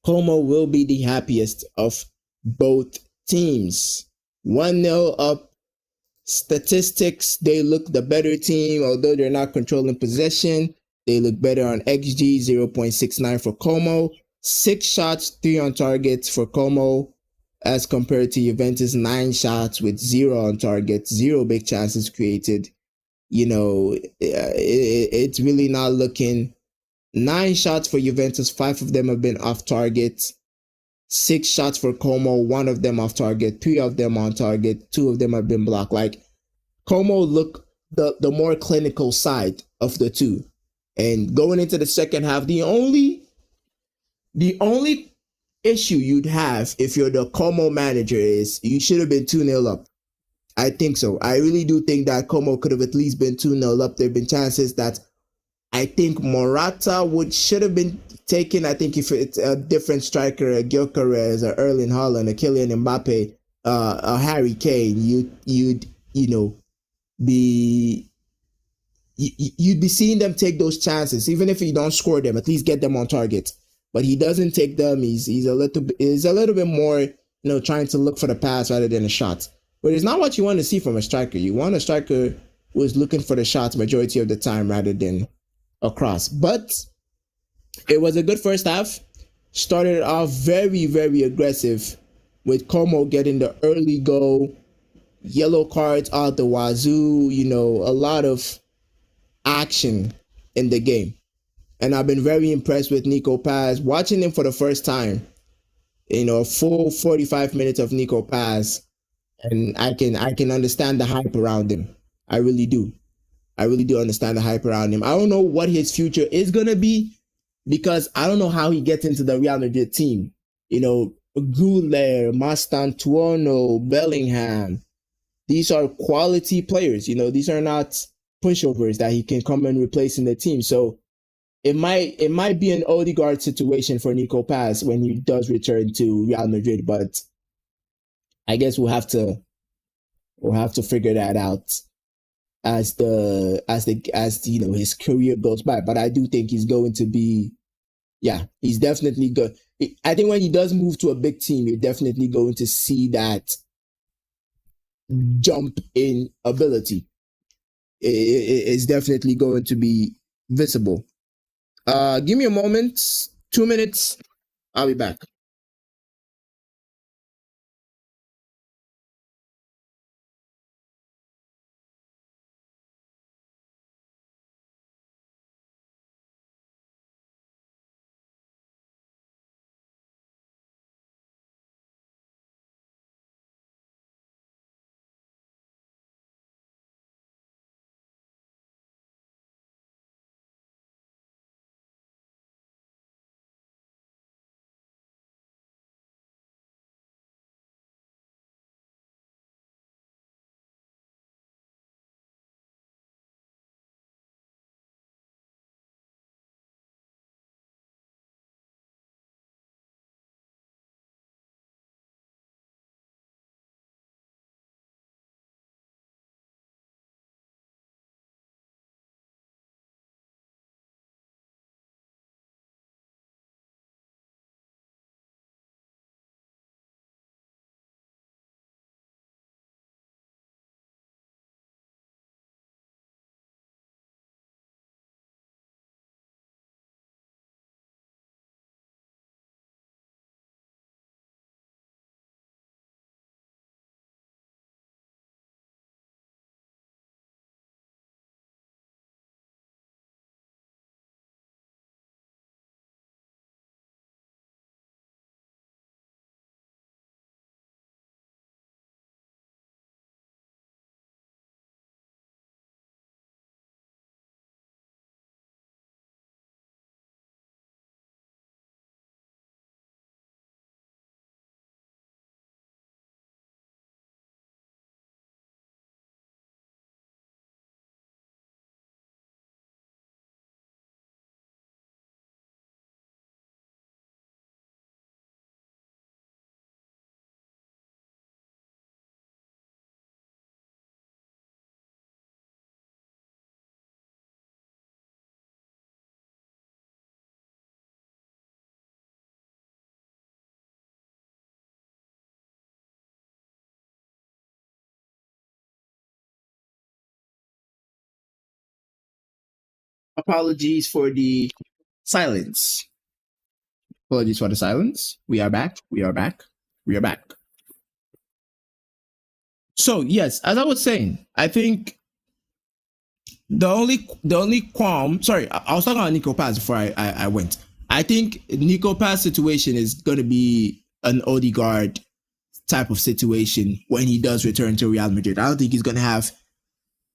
Como will be the happiest of both teams. 1-0 up. Statistics, they look the better team, although they're not controlling possession. They look better on XG, 0.69 for Como. 6 shots, 3 on target for Como, as compared to Juventus, 9 shots with 0 on target, 0 big chances created. It's really not looking. 9 shots for Juventus, 5 of them have been off target. 6 shots for Como, 1 of them off target, 3 of them on target, 2 of them have been blocked. Like, Como look the more clinical side of the two. And going into the second half, the only issue you'd have if you're the Como manager is you should have been 2-0 up. I think so. I really do think that Como could have at least been 2-0 up. There have been chances that I think Morata should have been taken. I think if it's a different striker, a Gyökeres, a Erling Haaland, a Kylian Mbappe, a Harry Kane, you'd be you'd be seeing them take those chances, even if you don't score them. At least get them on target. But he doesn't take them. He's a little bit more trying to look for the pass rather than a shot. But it's not what you want to see from a striker. You want a striker who is looking for the shots majority of the time rather than a cross. But it was a good first half. Started off very, very aggressive with Como getting the early goal. Yellow cards out the wazoo. A lot of action in the game. And I've been very impressed with Nico Paz. Watching him for the first time, a full 45 minutes of Nico Paz, and I can understand the hype around him. I really do. I really do understand the hype around him. I don't know what his future is gonna be because I don't know how he gets into the Real Madrid team. Goulet, Mastantuono, Bellingham. These are quality players. These are not pushovers that he can come and replace in the team. So it might be an Odegaard situation for Nico Paz when he does return to Real Madrid, but I guess we'll have to figure that out as his career goes by. But I do think he's going to be, yeah, he's definitely good. I think when he does move to a big team, you're definitely going to see that jump in ability. It's definitely going to be visible. Give me a moment, 2 minutes. I'll be back. Apologies for the silence. Apologies for the silence. We are back. We are back. We are back. So yes, as I was saying, I think the only qualm. Sorry, I was talking about Nico Paz before I went. I think Nico Paz situation is going to be an Odegaard type of situation when he does return to Real Madrid. I don't think he's going to have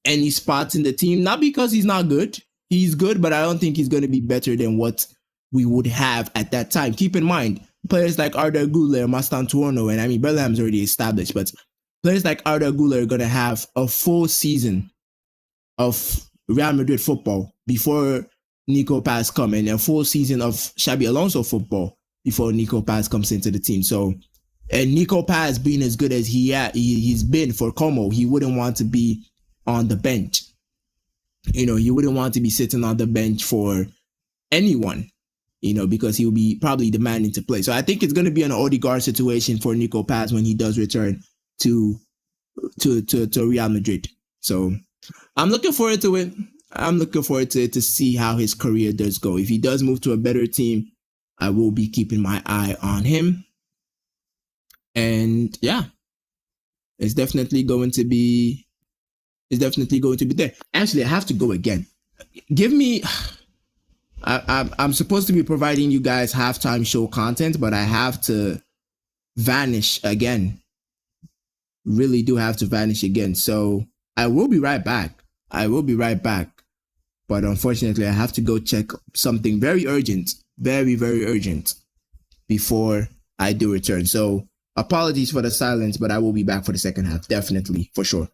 any spots in the team. Not because he's not good. He's good, but I don't think he's going to be better than what we would have at that time. Keep in mind, players like Arda Güler, Mastan Tuono, and I mean, Bellingham already established, but players like Arda Güler are going to have a full season of Real Madrid football before Nico Paz come and a full season of Xabi Alonso football before Nico Paz comes into the team. So, and Nico Paz being as good as he's been for Como, he wouldn't want to be on the bench. You know, he wouldn't want to be sitting on the bench for anyone, you know, because he'll be probably demanding to play. So I think it's going to be an Odegaard situation for Nico Paz when he does return to to Real Madrid. So I'm looking forward to it. I'm looking forward to it to see how his career does go. If he does move to a better team, I will be keeping my eye on him. And yeah, it's definitely going to be there. Actually, I have to go again. Give me. I'm supposed to be providing you guys halftime show content, but I have to vanish again. Really do have to vanish again. So I will be right back. I will be right back. But unfortunately, I have to go check something very urgent, very, very urgent before I do return. So apologies for the silence, but I will be back for the second half. Definitely, for sure.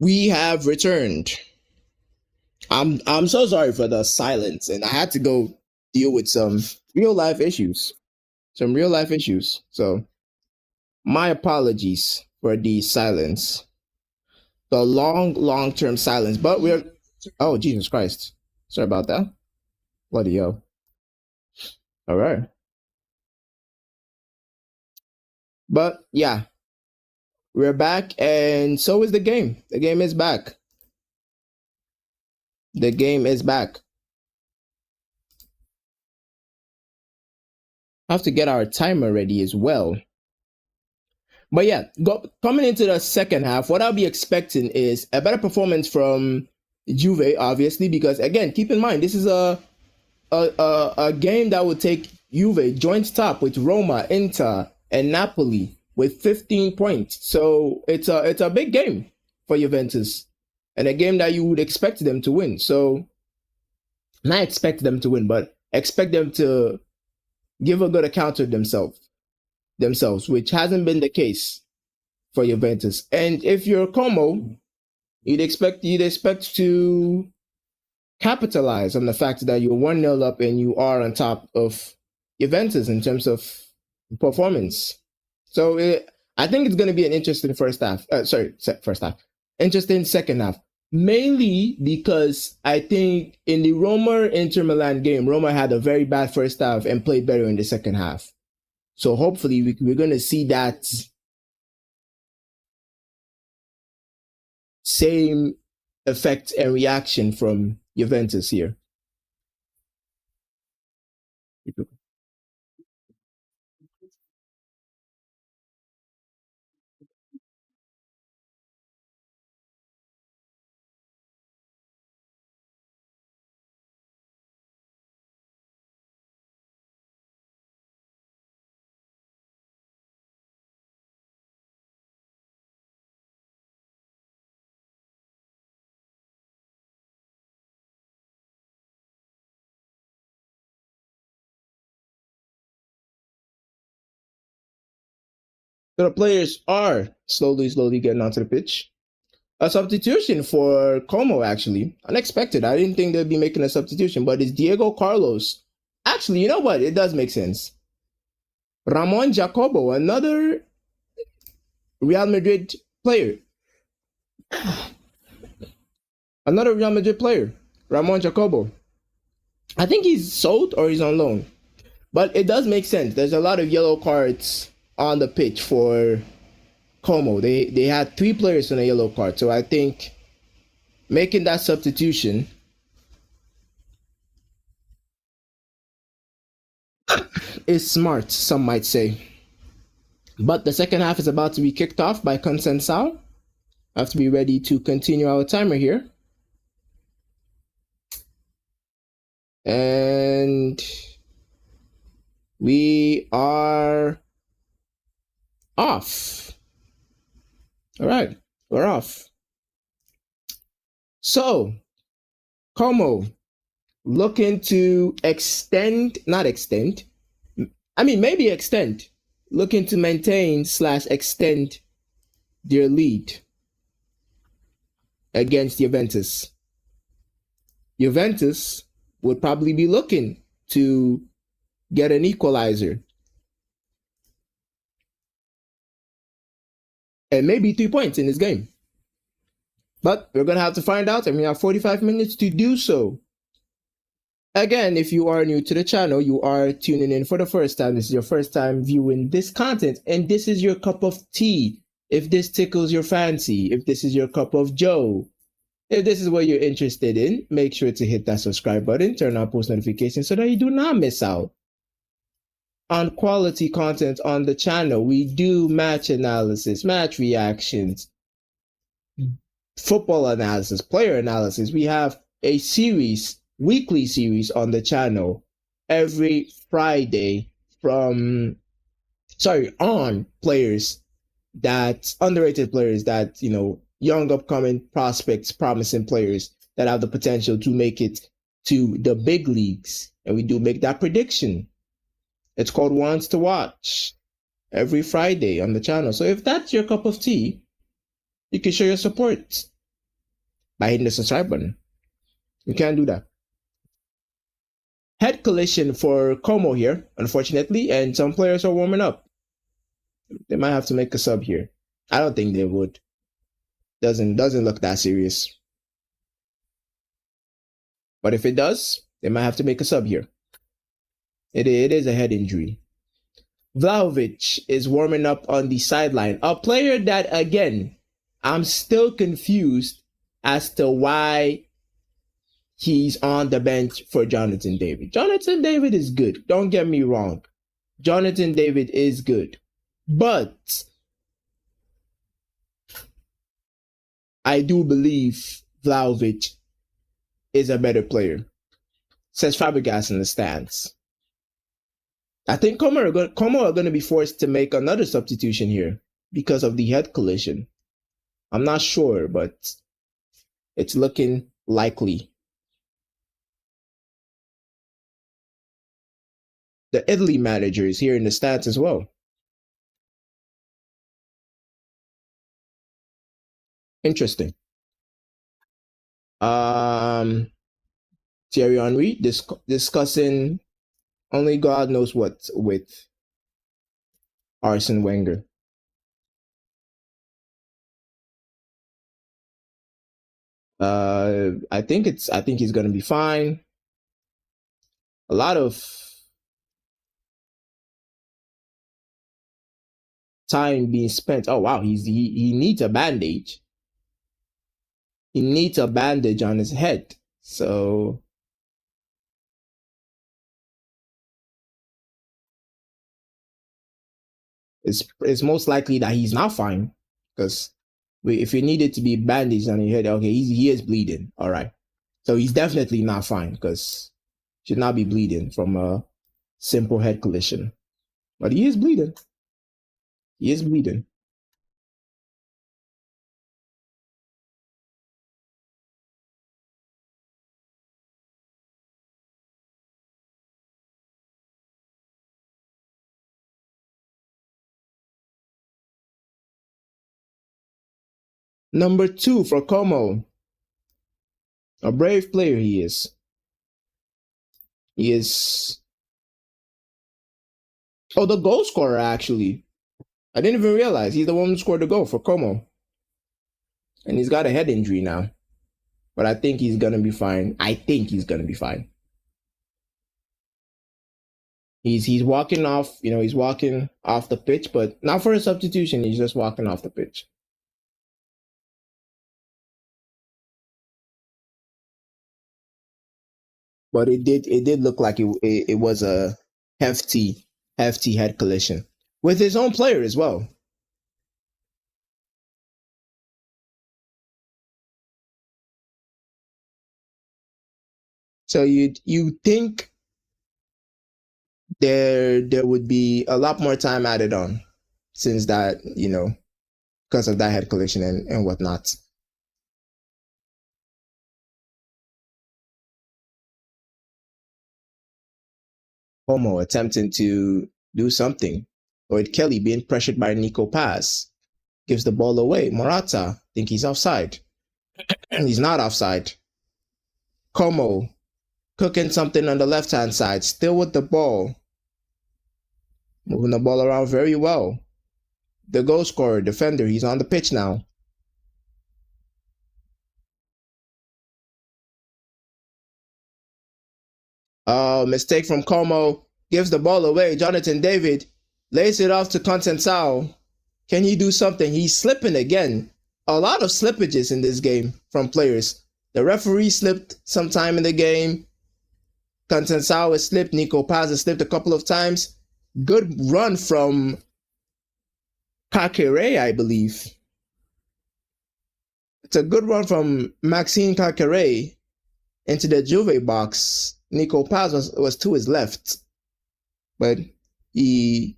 We have returned. I'm so sorry for the silence, and I had to go deal with some real life issues. Some real life issues. So my apologies for the silence. The long term silence. But we're oh Jesus Christ. Sorry about that. Bloody hell. All right. But yeah, we're back, and so is the game. The game is back. The game is back. I have to get our timer ready as well. But yeah, coming into the second half, what I'll be expecting is a better performance from Juve, obviously, because again, keep in mind this is a game that would take Juve joint top with Roma, Inter, and Napoli with 15 points. So it's a big game for Juventus, and a game that you would expect them to win. So not expect them to win, but expect them to give a good account of themselves, which hasn't been the case for Juventus. And if you're Como, you'd expect to capitalize on the fact that you're 1-0 up and you are on top of Juventus in terms of performance. So I think it's going to be an interesting first half. Interesting second half. Mainly because I think in the Roma-Inter Milan game, Roma had a very bad first half and played better in the second half. So hopefully we're going to see that same effect and reaction from Juventus here. So the players are slowly getting onto the pitch. A substitution for Como, actually. Unexpected. I didn't think they'd be making a substitution, but it's Diego Carlos. Actually, you know what? It does make sense. Ramon Jacobo, another Real Madrid player. Another Real Madrid player. Ramon Jacobo. I think he's sold or he's on loan. But it does make sense. There's a lot of yellow cards on the pitch for Como. They had 3 players on a yellow card. So I think making that substitution is smart, some might say. But the second half is about to be kicked off by Consensao. I have to be ready to continue our timer here. And we are off. All right, we're off. So, Como looking to maybe extend, looking to maintain / extend their lead against Juventus. Juventus would probably be looking to get an equalizer. And maybe 3 points in this game. But we're going to have to find out, and we have 45 minutes to do so. Again, if you are new to the channel, you are tuning in for the first time, this is your first time viewing this content, and this is your cup of tea. If this tickles your fancy, if this is your cup of joe, if this is what you're interested in, make sure to hit that subscribe button, turn on post notifications so that you do not miss out on quality content on the channel. We do match analysis, match reactions, football analysis, player analysis. We have a weekly series on the channel every Friday on players underrated players that, young upcoming prospects, promising players that have the potential to make it to the big leagues. And we do make that prediction. It's called Wants to Watch every Friday on the channel. So if that's your cup of tea, you can show your support by hitting the subscribe button. You can't do that. Head collision for Como here, unfortunately, and some players are warming up. They might have to make a sub here. I don't think they would. Doesn't look that serious. But if it does, they might have to make a sub here. It is a head injury. Vlahovic is warming up on the sideline. A player that, again, I'm still confused as to why he's on the bench for Jonathan David. Jonathan David is good. Don't get me wrong. Jonathan David is good. But I do believe Vlahovic is a better player. Says Fabregas in the stands. I think Como are going to be forced to make another substitution here because of the head collision. I'm not sure, but it's looking likely. The Italy manager is here in the stats as well. Interesting. Thierry Henry discussing only God knows what with Arsene Wenger. I think he's gonna be fine. A lot of time being spent. Oh wow, he needs a bandage. He needs a bandage on his head. So it's most likely that he's not fine, because if you needed to be bandaged on your head, okay, he is bleeding. All right, so he's definitely not fine, because should not be bleeding from a simple head collision. But he is bleeding. He is bleeding. Number 2 for Como. A brave player he is. He is. Oh, the goal scorer, actually. I didn't even realize he's the one who scored the goal for Como. And he's got a head injury now. But I think he's going to be fine. I think he's going to be fine. He's walking off, he's walking off the pitch, but not for a substitution. He's just walking off the pitch. But it did look like it was a hefty head collision with his own player as well. So you think there would be a lot more time added on since that, because of that head collision and whatnot. Como attempting to do something. Lloyd Kelly being pressured by Nico Paz. Gives the ball away. Morata, think he's offside. And he's not offside. Como cooking something on the left-hand side. Still with the ball. Moving the ball around very well. The goal scorer, defender, he's on the pitch now. Mistake from Como. Gives the ball away. Jonathan David lays it off to Conceição. Can he do something? He's slipping again. A lot of slippages in this game from players. The referee slipped sometime in the game. Conceição has slipped. Nico Paz has slipped a couple of times. Good run from Kakere, I believe. It's a good run from Maxime Kakere into the Juve box. Nico Paz was to his left, but he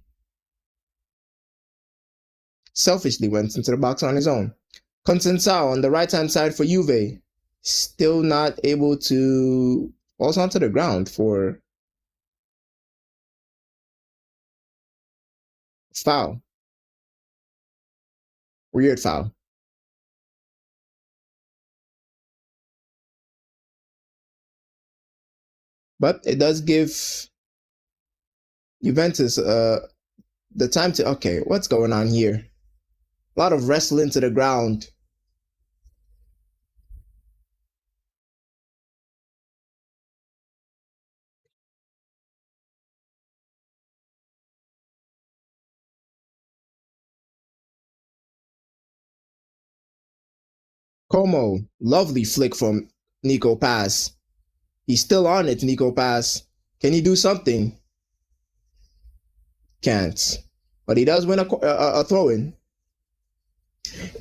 selfishly went into the box on his own. Conceição on the right-hand side for Juve. Still not able to falls onto the ground for foul. Weird foul. But it does give Juventus the time to, okay, what's going on here? A lot of wrestling to the ground. Como, lovely flick from Nico Pass. He's still on it, Nico Pass. Can he do something? Can't. But he does win a throw-in.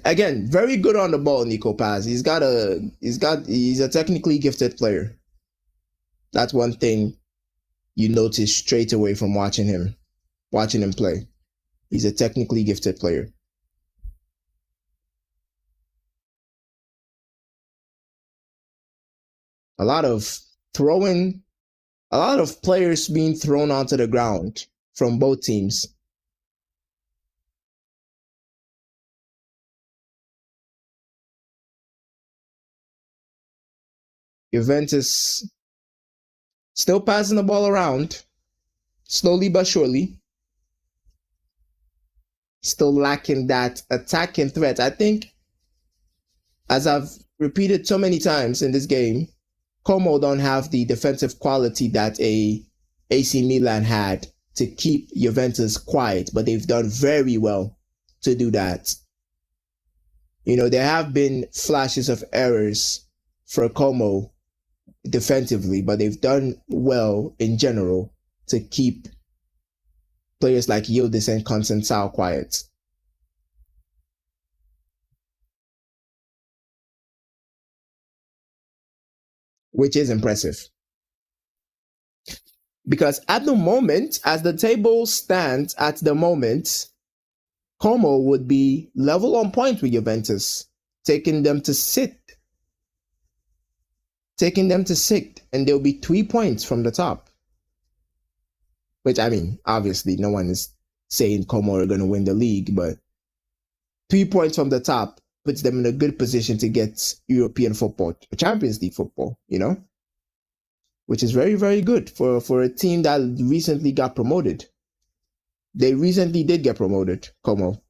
Again, very good on the ball, Nico Paz. He's a technically gifted player. That's one thing you notice straight away from watching him play. He's a technically gifted player. A lot of players being thrown onto the ground from both teams. Juventus still passing the ball around, slowly but surely. Still lacking that attacking threat. I think, as I've repeated so many times in this game, Como don't have the defensive quality that a AC Milan had to keep Juventus quiet, but they've done very well to do that. You know, there have been flashes of errors for Como defensively, but they've done well in general to keep players like Yildiz and Conceição quiet. Which is impressive. Because at the moment, as the table stands at the moment, Como would be level on point with Juventus, taking them to sixth. And they'll be 3 points from the top. Which, I mean, obviously, no one is saying Como are going to win the league, but 3 points from the top puts them in a good position to get European football, Champions League football, you know? Which is very, very good for a team that recently got promoted. They recently did get promoted, Como.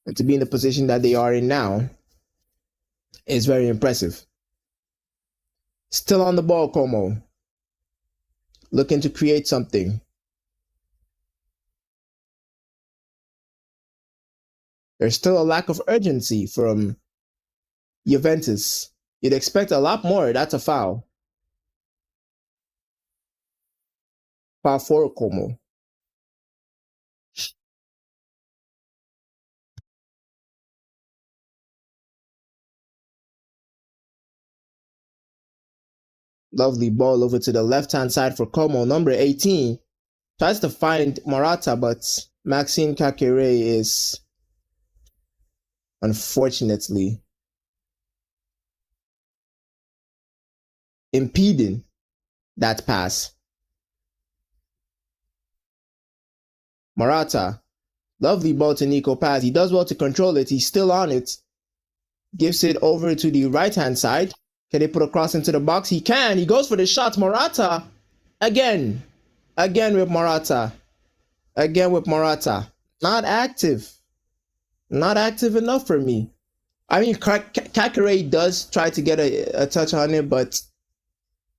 And to be in the position that they are in now is very impressive. Still on the ball, Como. Looking to create something. There's still a lack of urgency from Juventus. You'd expect a lot more. That's a foul. Foul for Como. Lovely ball over to the left-hand side for Como. Number 18 tries to find Morata, but Maxime Kakere is unfortunately impeding that pass. Morata, lovely ball to Nico Paz. He does well to control it. He's still on it. Gives it over to the right-hand side. Can they put a cross into the box? He can. He goes for the shot. Morata. Again with Morata. Not active. Not active enough for me. I mean, Kakere does try to get a touch on it, but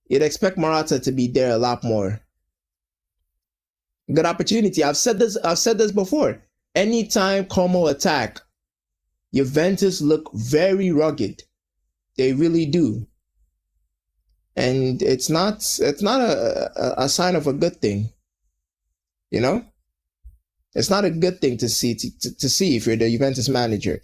you'd expect Morata to be there a lot more. Good opportunity. I've said this before. Anytime Como attack, Juventus look very rugged. They really do. And it's not a sign of a good thing. You know? It's not a good thing to see if you're the Juventus manager.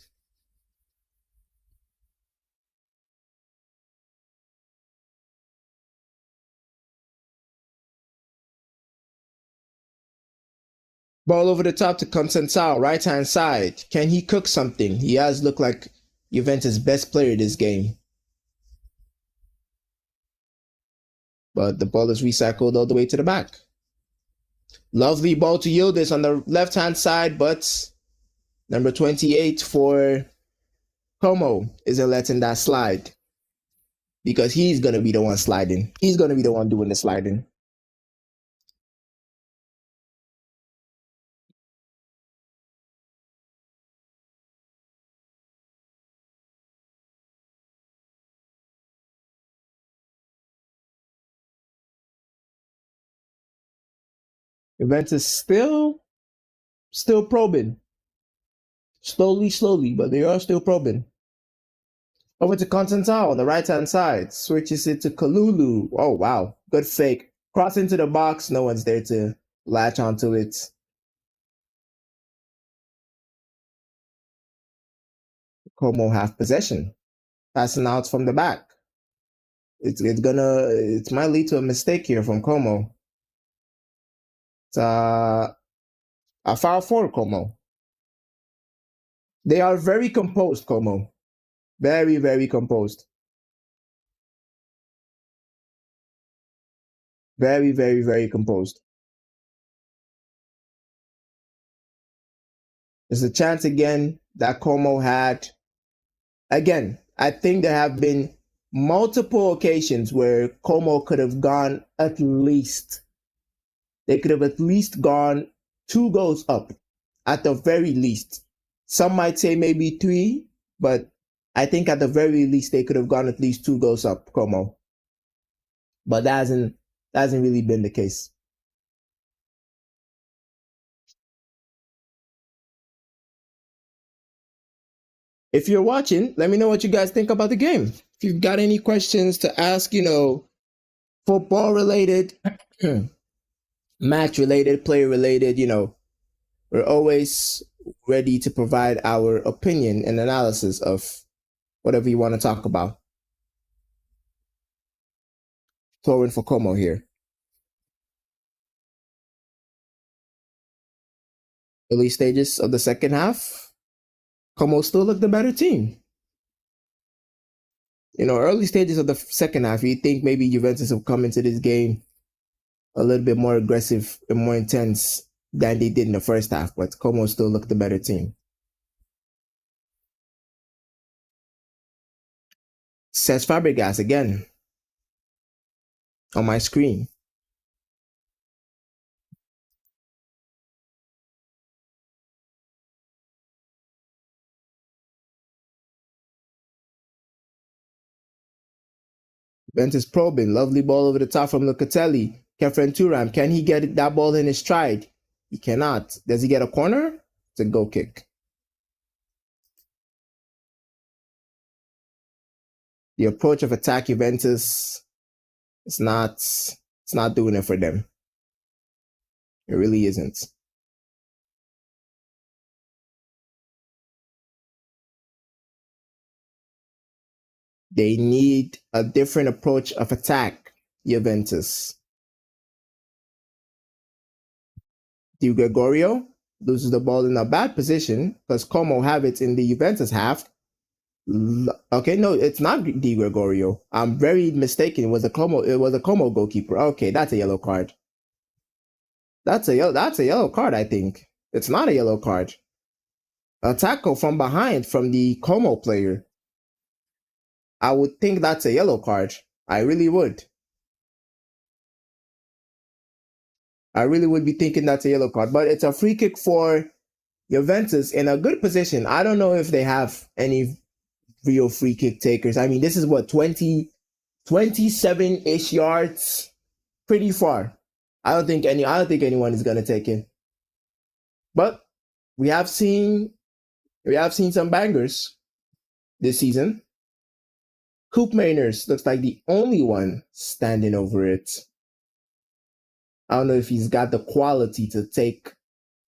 Ball over the top to Conceição, right-hand side. Can he cook something? He has looked like Juventus' best player this game. But the ball is recycled all the way to the back. Lovely ball to Yildiz on the left-hand side, but number 28 for Como isn't letting that slide. because he's gonna be the one sliding. He's gonna be the one doing the sliding. Juventus still probing. Slowly, but they are still probing. Over to Continental on the right hand side. Switches it to Kalulu. Oh wow. Good fake. Cross into the box. No one's there to latch onto it. Como have possession. Passing out from the back. It might lead to a mistake here from Como. It's a foul for Como. They are very composed, Como. Very, very composed. Very, very, very composed. There's a chance again that Como had. Again, I think there have been multiple occasions where Como could have gone at least. They could have at least gone 2 goals up, at the very least. Some might say maybe 3, but I think at the very least they could have gone at least 2 goals up, Como. But that hasn't really been the case. If you're watching, let me know what you guys think about the game. If you've got any questions to ask, football related, match related, player related, we're always ready to provide our opinion and analysis of whatever you want to talk about. Throwing for Como here. Early stages of the second half, Como still looked the better team. Early stages of the second half, you think maybe Juventus will come into this game a little bit more aggressive and more intense than they did in the first half, but Como still looked the better team. Says Fabregas again on my screen. Juventus probing, lovely ball over the top from Locatelli. Kefren Turam, can he get that ball in his stride? He cannot. Does he get a corner? It's a goal kick. The approach of attack Juventus, it's not doing it for them. It really isn't. They need a different approach of attack, Juventus. Di Gregorio loses the ball in a bad position because Como have it in the Juventus half. Okay, no, it's not Di Gregorio. I'm very mistaken. It was a Como goalkeeper. Okay, that's a yellow card. That's a yellow card, I think. It's not a yellow card. A tackle from behind from the Como player. I would think that's a yellow card. I really would. I really would be thinking that's a yellow card. But it's a free kick for Juventus in a good position. I don't know if they have any real free kick takers. I mean, this is what, 27-ish yards? Pretty far. I don't think anyone is gonna take it. But we have seen some bangers this season. Koopmeiners looks like the only one standing over it. I don't know if he's got the quality to take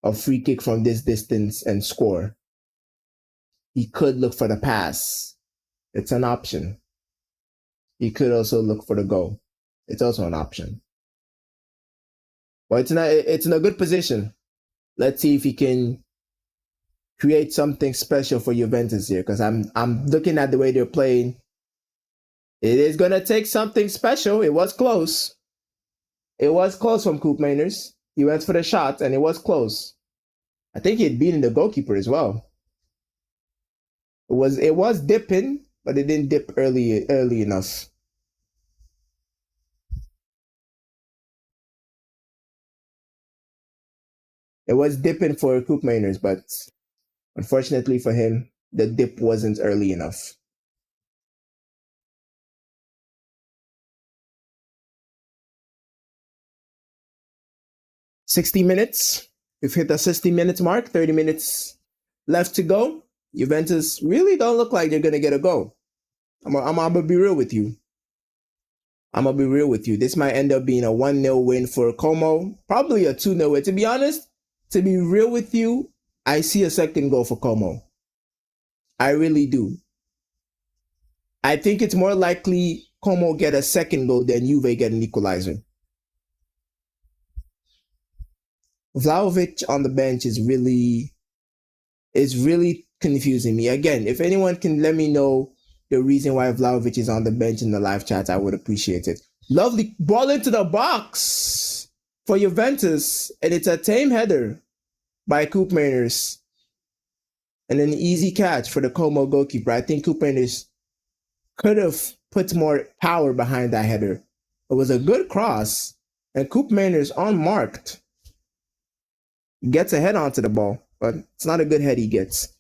a free kick from this distance and score. He could look for the pass. It's an option. He could also look for the goal. It's also an option. But it's in a good position. Let's see if he can create something special for Juventus here, because I'm looking at the way they're playing. It is going to take something special. It was close. It was close from Koopmeiners. He went for the shot, and it was close. I think he had beaten the goalkeeper as well. It was dipping, but it didn't dip early enough. It was dipping for Coop Mainers, but unfortunately for him, the dip wasn't early enough. 60 minutes. We've hit the 60 minutes mark, 30 minutes left to go. Juventus really don't look like they're going to get a goal. I'm going to be real with you. This might end up being a 1-0 win for Como. Probably a 2-0 win. To be honest, to be real with you, I see a second goal for Como. I really do. I think it's more likely Como get a second goal than Juve get an equalizer. Vlahovic on the bench is really confusing me. Again, if anyone can let me know the reason why Vlahovic is on the bench in the live chat, I would appreciate it. Lovely ball into the box for Juventus, and it's a tame header by Coop Mainers. And an easy catch for the Como goalkeeper. I think Coop Mainers could have put more power behind that header. It was a good cross, and Coop Mainers unmarked gets a head onto the ball, but it's not a good head he gets.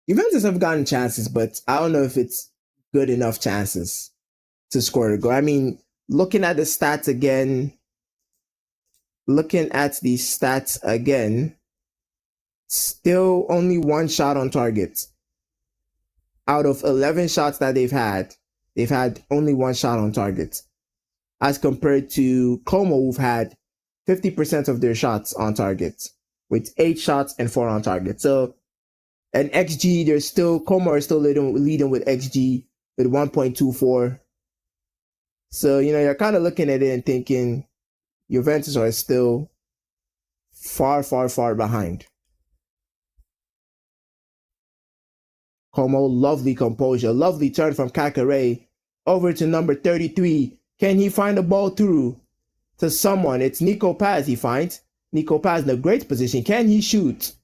Juventus have gotten chances, but I don't know if it's good enough chances to score a goal. I mean, looking at the stats again, still only one shot on target. Out of 11 shots that they've had only one shot on target. As compared to Como, who've had 50% of their shots on target, with 8 shots and 4 on target. So, and XG, Como are still leading with XG with 1.24. So, you're kind of looking at it and thinking Juventus are still far, far, far behind. Como, lovely composure, lovely turn from Kakare over to number 33. Can he find the ball through to someone? It's Nico Paz he finds. Nico Paz in a great position. Can he shoot?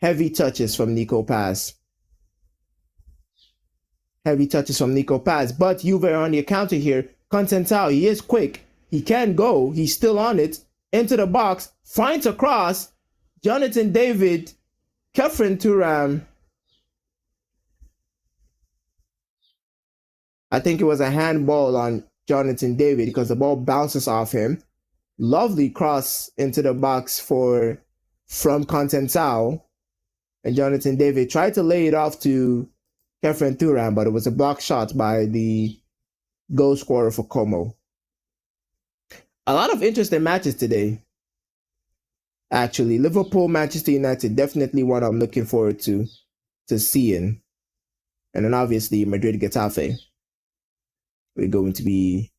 Heavy touches from Nico Paz. But Juve are on the counter here. Contentao, he is quick. He can go. He's still on it. Into the box. Finds a cross. Jonathan David. Kefren Turam. I think it was a handball on Jonathan David because the ball bounces off him. Lovely cross into the box from Contentao. And Jonathan David tried to lay it off to Kefren Turam, but it was a blocked shot by the goal scorer for Como. A lot of interesting matches today. Actually, Liverpool, Manchester United, definitely one I'm looking forward to seeing. And then obviously Madrid Getafe. We're going to be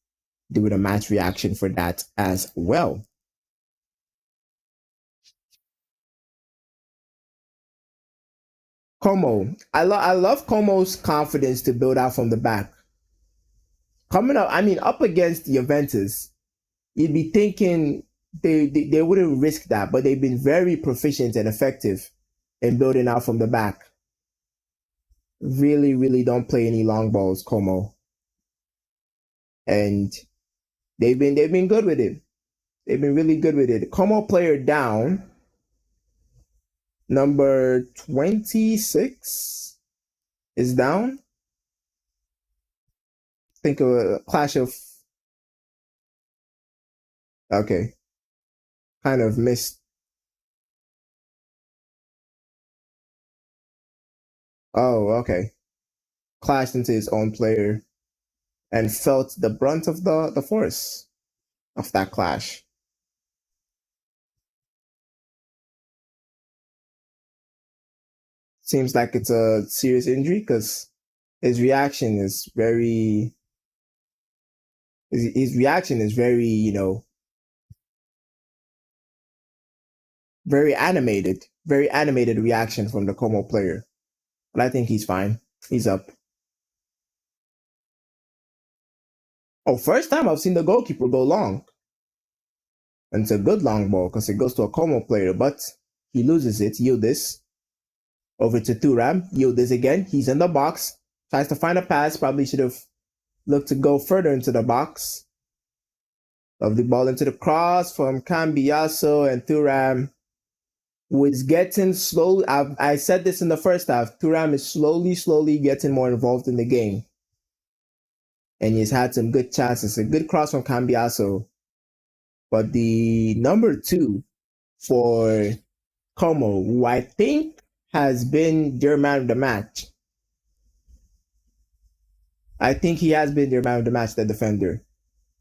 doing a match reaction for that as well. Como. I love Como's confidence to build out from the back. Coming up, up against Juventus, you'd be thinking they wouldn't risk that, but they've been very proficient and effective in building out from the back. Really, really don't play any long balls, Como. And they've been good with it. They've been really good with it. Como player down. Number 26 is down. Think of a clash of. Okay. Kind of missed. Oh, okay. Clashed into his own player and felt the brunt of the force of that clash. Seems like it's a serious injury because his reaction is very, very animated reaction from the Como player. But I think he's fine. He's up. Oh, first time I've seen the goalkeeper go long. And it's a good long ball because it goes to a Como player, but he loses it. Yildiz. Over to Thuram. Yildiz again. He's in the box. Tries to find a pass. Probably should have looked to go further into the box. Lovely ball into the cross from Cambiaso, and Thuram, who is getting slowly. I said this in the first half. Thuram is slowly getting more involved in the game. And he's had some good chances. A good cross from Cambiaso. But the number 2 for Como, who I think has been their man of the match. I think he has been their man of the match, the defender.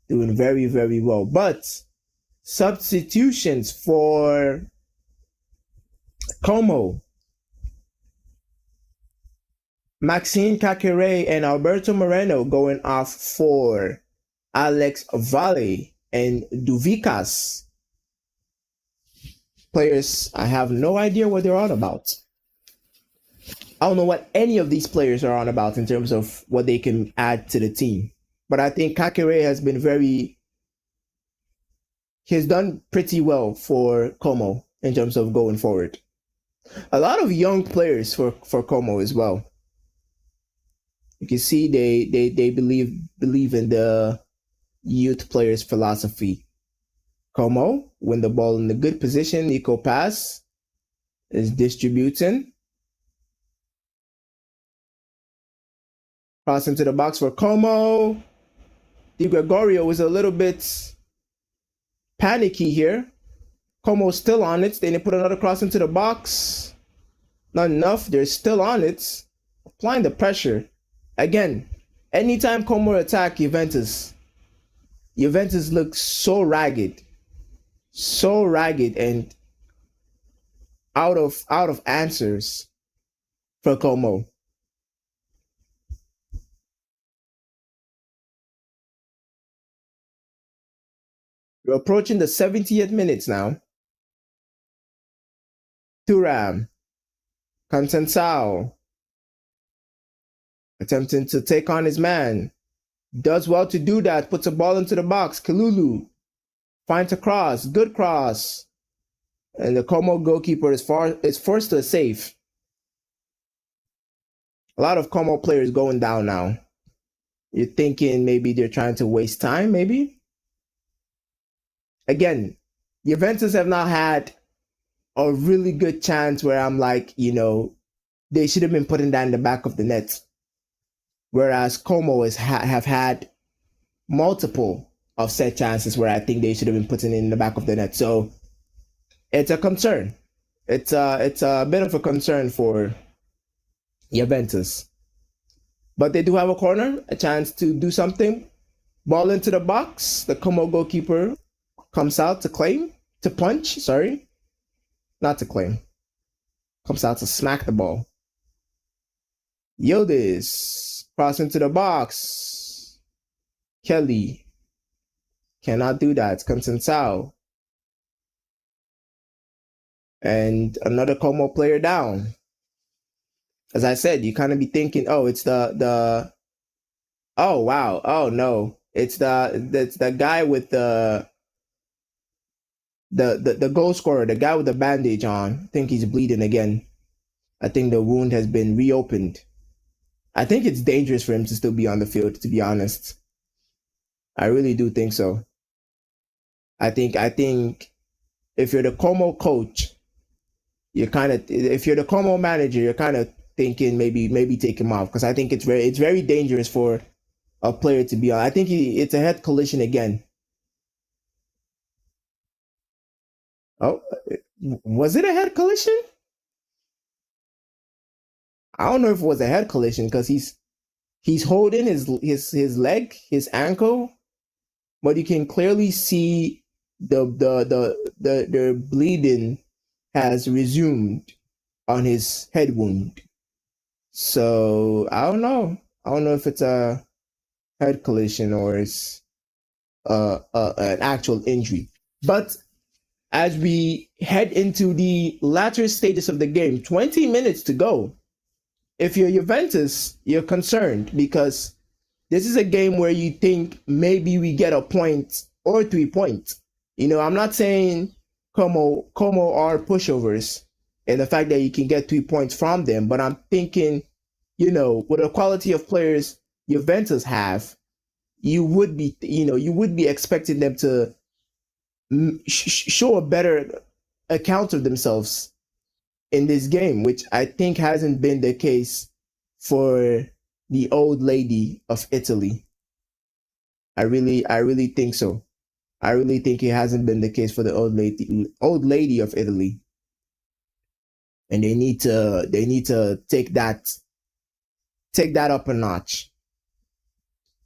Doing very, very well. But substitutions for Como. Maxime Kakere and Alberto Moreno going off for Alex Valle and Duvikas. Players, I have no idea what they're on about. I don't know what any of these players are on about in terms of what they can add to the team. But I think Kakere has been he's done pretty well for Como in terms of going forward. A lot of young players for Como as well. You can see they believe in the youth players' philosophy. Como, win the ball in a good position, equal pass, is distributing. Cross into the box for Como. Di Gregorio is a little bit panicky here. Como's still on it. They put another cross into the box. Not enough. They're still on it. Applying the pressure. Again, anytime Como attack Juventus looks so ragged and out of answers for Como. We're approaching the 70th minutes now. Thuram, Conceição, attempting to take on his man. Does well to do that. Puts a ball into the box. Kalulu finds a cross. Good cross. And the Como goalkeeper is forced to a save. A lot of Como players going down now. You're thinking maybe they're trying to waste time, maybe? Again, Juventus have not had a really good chance where I'm like, they should have been putting that in the back of the net. Whereas Como have had multiple of set chances where I think they should have been putting it in the back of the net. So it's a concern. It's a bit of a concern for Juventus. But they do have a corner, a chance to do something. Ball into the box. The Como goalkeeper comes out to punch. Not to claim. Comes out to smack the ball. Yildiz, cross into the box. Kelly cannot do that. Conceição. And another Como player down. As I said, you kind of be thinking, oh, it's the oh wow, oh no, it's the guy with the goal scorer, the guy with the bandage on. I think he's bleeding again. I think the wound has been reopened. I think it's dangerous for him to still be on the field, to be honest. I really do think so. I think if you're the Como coach, if you're the Como manager, you're kind of thinking maybe take him off, because I think it's very dangerous for a player to be on. I think it's a head collision again. Oh, was it a head collision? I don't know if it was a head collision, because he's holding his leg, his ankle, but you can clearly see the bleeding has resumed on his head wound. So I don't know. I don't know if it's a head collision or it's an actual injury. But as we head into the latter stages of the game, 20 minutes to go. If you're Juventus, you're concerned, because this is a game where you think maybe we get a point or 3 points. I'm not saying Como are pushovers and the fact that you can get 3 points from them, but I'm thinking with the quality of players Juventus have, you would be expecting them to show a better account of themselves in this game, which I think hasn't been the case for the old lady of Italy. I really think so. I really think it hasn't been the case for the old lady of Italy, and they need to take that up a notch.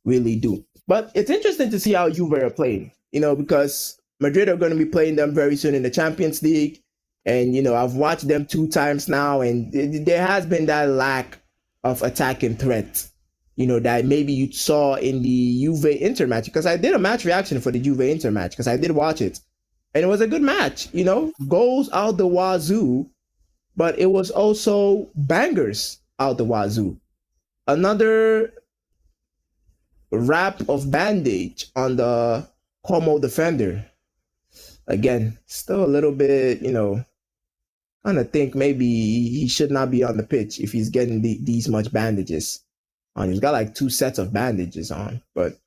Really do. But it's interesting to see how Juve are playing, because Madrid are going to be playing them very soon in the Champions League. And, I've watched them 2 times now, and there has been that lack of attacking threat, that maybe you saw in the Juve Inter match. Because I did a match reaction for the Juve Inter match, because I did watch it. And it was a good match, goals out the wazoo, but it was also bangers out the wazoo. Another wrap of bandage on the Como defender. Again, still a little bit, kind of think maybe he should not be on the pitch if he's getting these much bandages on. He's got like 2 sets of bandages on, but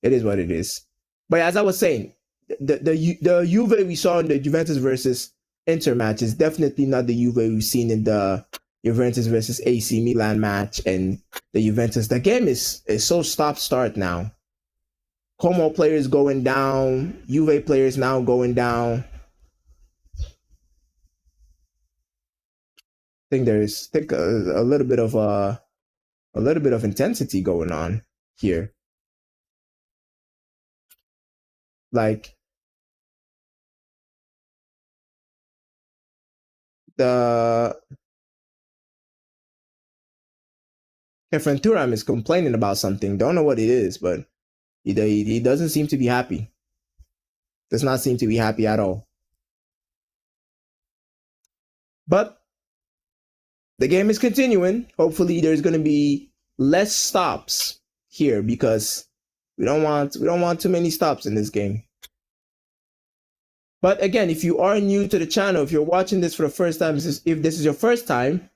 it is what it is. But as I was saying, the Juve we saw in the Juventus versus Inter match is definitely not the Juve we've seen in the Juventus versus AC Milan match and the Juventus. The game is so stop-start now. Como players going down, Juve players now going down. I think there's a little bit of intensity going on here. Like the Turam is complaining about something. Don't know what it is, but he doesn't seem to be happy. Does not seem to be happy at all. But the game is continuing. Hopefully there's going to be less stops here, because we don't want too many stops in this game. But again, if you are new to the channel, if you're watching this for the first time, if this is your first time,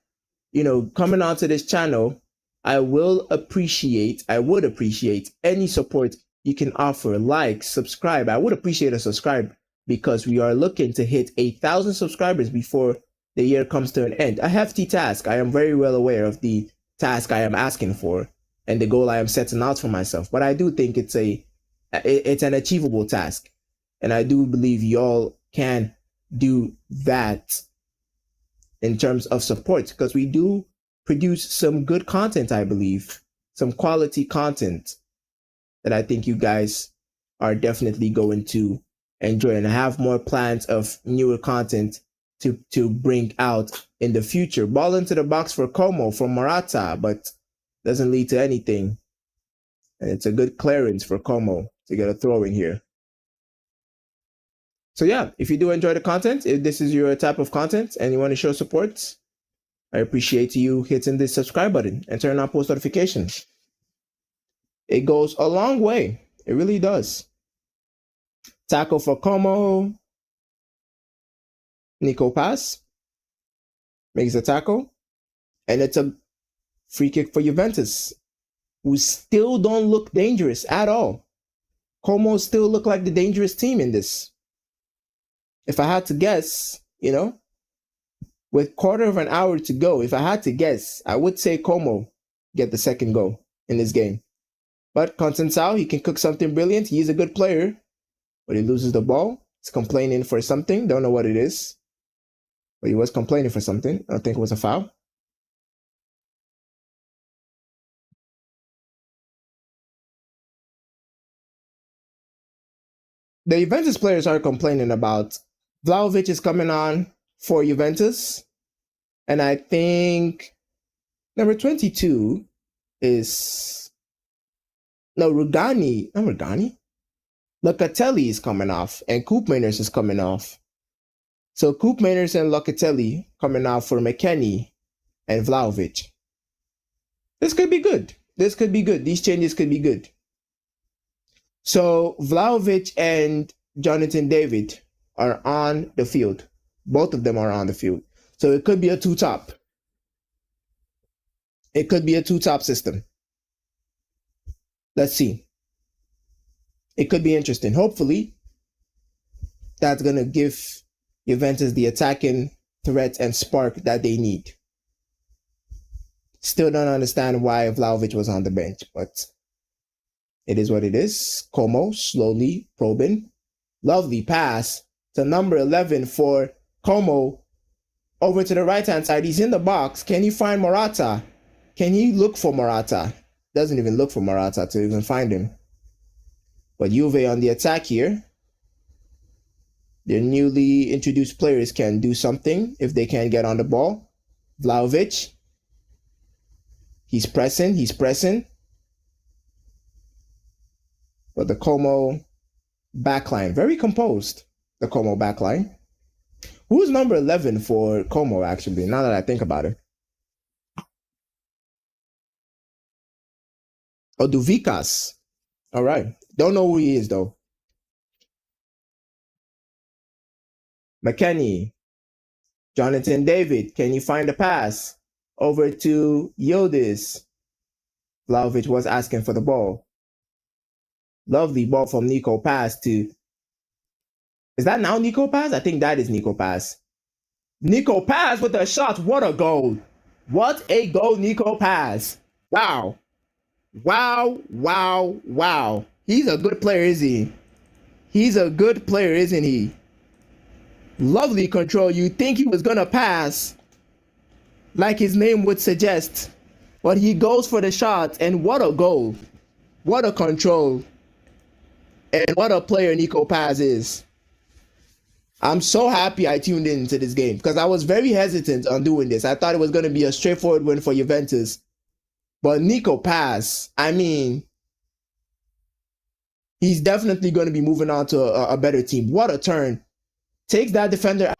coming onto this channel, I would appreciate any support you can offer. Like, subscribe. I would appreciate a subscribe, because we are looking to hit 1,000 subscribers before the year comes to an end. A hefty task. I am very well aware of the task I am asking for and the goal I am setting out for myself. But I do think it's an achievable task. And I do believe y'all can do that in terms of support, because we do produce some good content, I believe, some quality content that I think you guys are definitely going to enjoy, and I have more plans of newer content to bring out in the future. Ball into the box for Como from Morata, but doesn't lead to anything. And it's a good clearance for Como to get a throw in here. So yeah, if you do enjoy the content, if this is your type of content and you want to show support, I appreciate you hitting the subscribe button and turn on post notifications. It goes a long way. It really does. Tackle for Como. Nico pass. Makes a tackle. And it's a free kick for Juventus, who still don't look dangerous at all. Como still look like the dangerous team in this. If I had to guess, with quarter of an hour to go, if I had to guess, I would say Como get the second goal in this game. But Conceição, he can cook something brilliant. He's a good player, but he loses the ball. He's complaining for something. Don't know what it is, but he was complaining for something. I think it was a foul. The Juventus players are complaining about Vlahovic is coming on for Juventus. And I think number 22 is... No, Rugani. Not Rugani. Locatelli is coming off. And Koopmeiners is coming off. So Koopmeiners and Locatelli coming off for McKennie and Vlahovic. This could be good. This could be good. These changes could be good. So Vlahovic and Jonathan David are on the field. Both of them are on the field. So it could be a two-top. It could be a two-top system. Let's see. It could be interesting. Hopefully, that's going to give Juventus the attacking threat and spark that they need. Still don't understand why Vlahovic was on the bench, but it is what it is. Como slowly probing. Lovely pass to number 11 for Como. Over to the right-hand side. He's in the box. Can he find Morata? Can he look for Morata? Doesn't even look for Morata to even find him. But Juve on the attack here. Their newly introduced players can do something if they can't get on the ball. Vlahovic. He's pressing. He's pressing. But the Como backline, very composed. The Como backline. Who's number 11 for Como, actually, now that I think about it? Oh, Duvikas. All right. Don't know who he is, though. McKennie. Jonathan David. Can you find a pass? Over to Yildiz. Vlahovic was asking for the ball. Lovely ball from Nico Pass to... Is that now Nico Pass? I think that is Nico Pass. Nico Pass with a shot. What a goal. What a goal, Nico Pass. Wow. Wow, wow, wow. He's a good player, is he? He's a good player, isn't he? Lovely control. You think he was going to pass, like his name would suggest. But he goes for the shot, and what a goal. What a control. And what a player Nico Paz is. I'm so happy I tuned into this game because I was very hesitant on doing this. I thought it was going to be a straightforward win for Juventus. But Nico Paz, I mean, he's definitely going to be moving on to a better team. What a turn. Takes that defender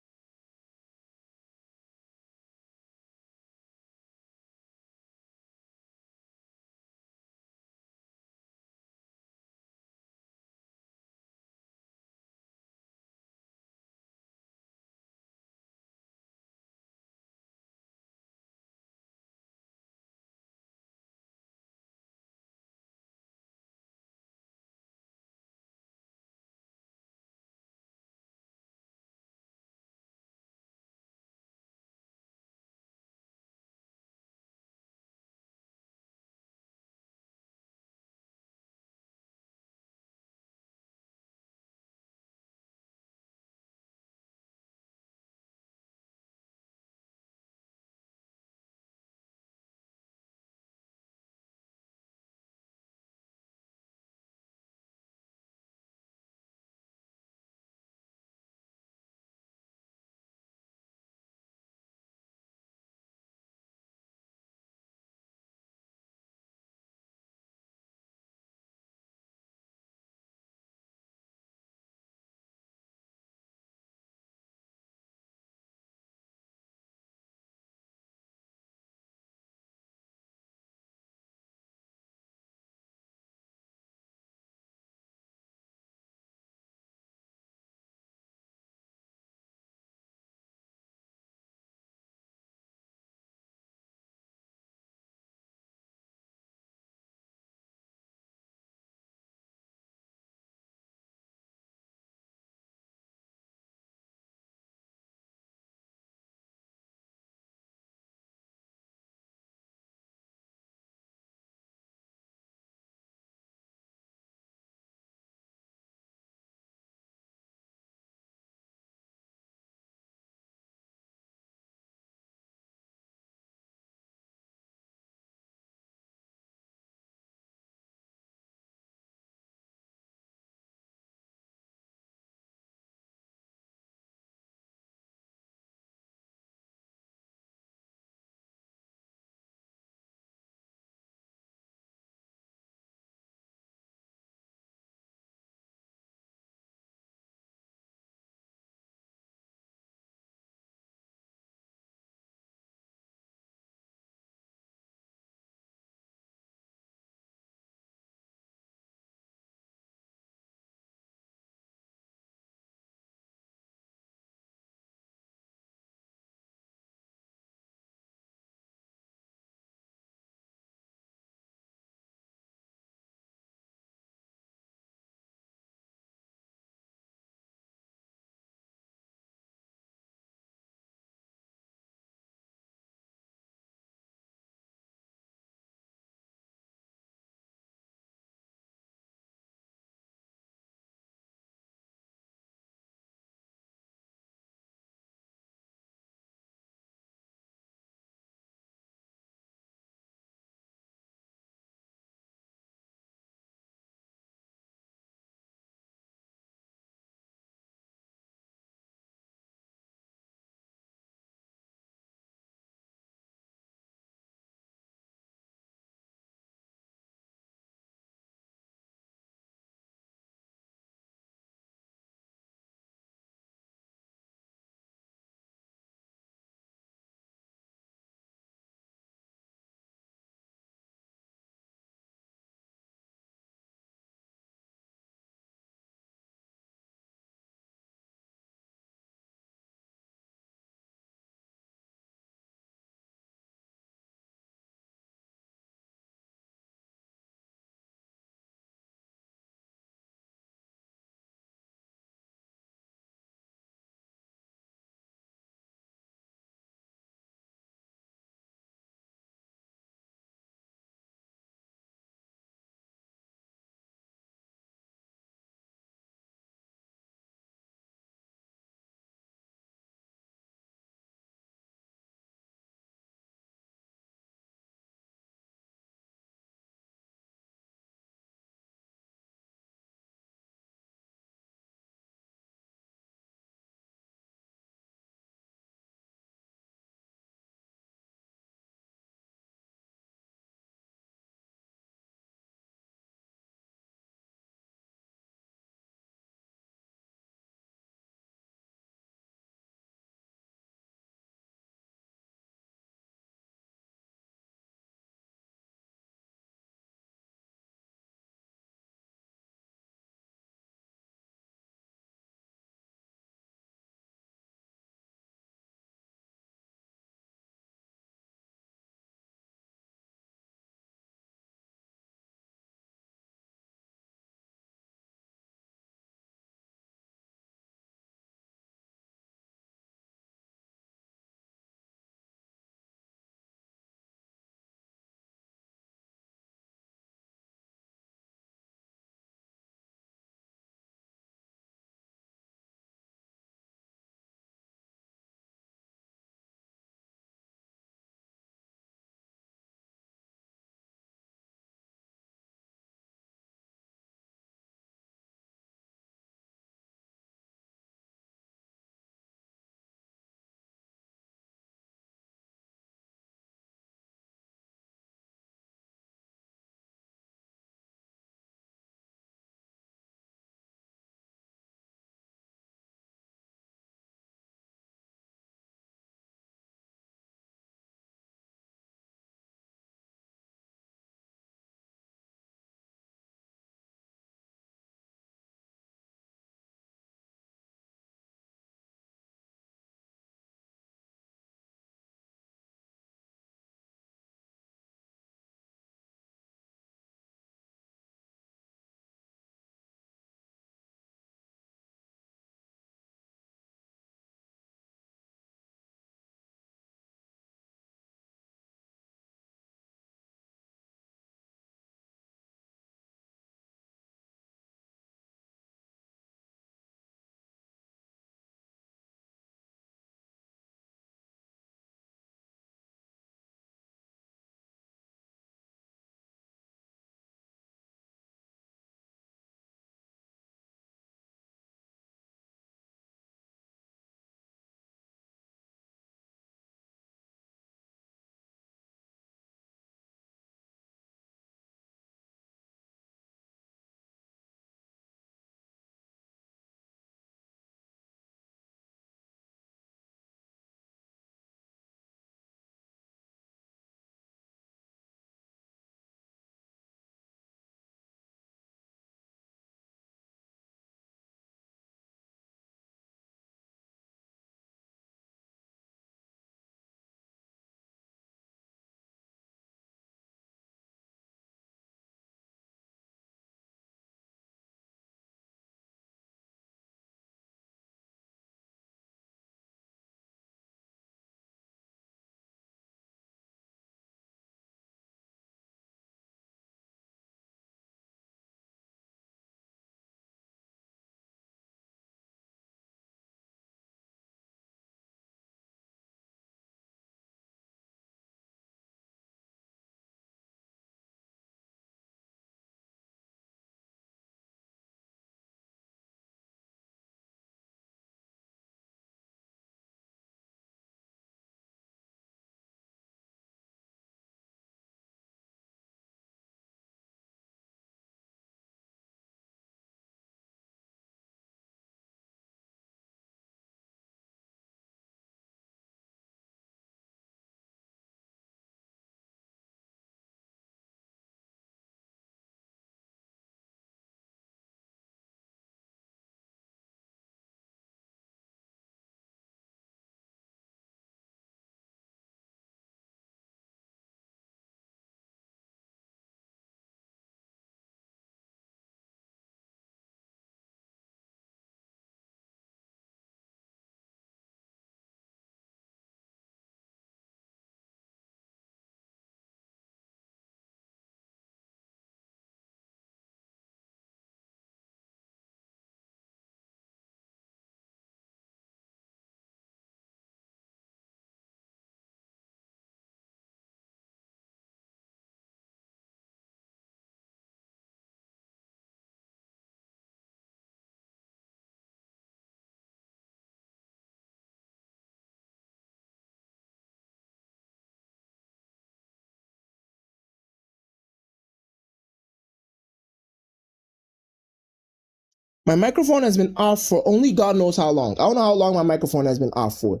My microphone has been off for only God knows how long. I don't know how long my microphone has been off for.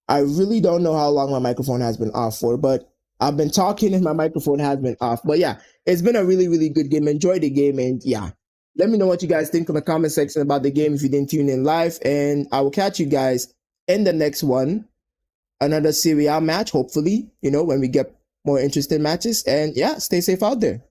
I really don't know how long my microphone has been off for, but I've been talking and my microphone has been off. But yeah, it's been a really, really good game. Enjoy the game. And yeah, let me know what you guys think in the comment section about the game if you didn't tune in live. And I will catch you guys in the next one. Another Serie A match, hopefully, when we get more interesting matches. And yeah, stay safe out there.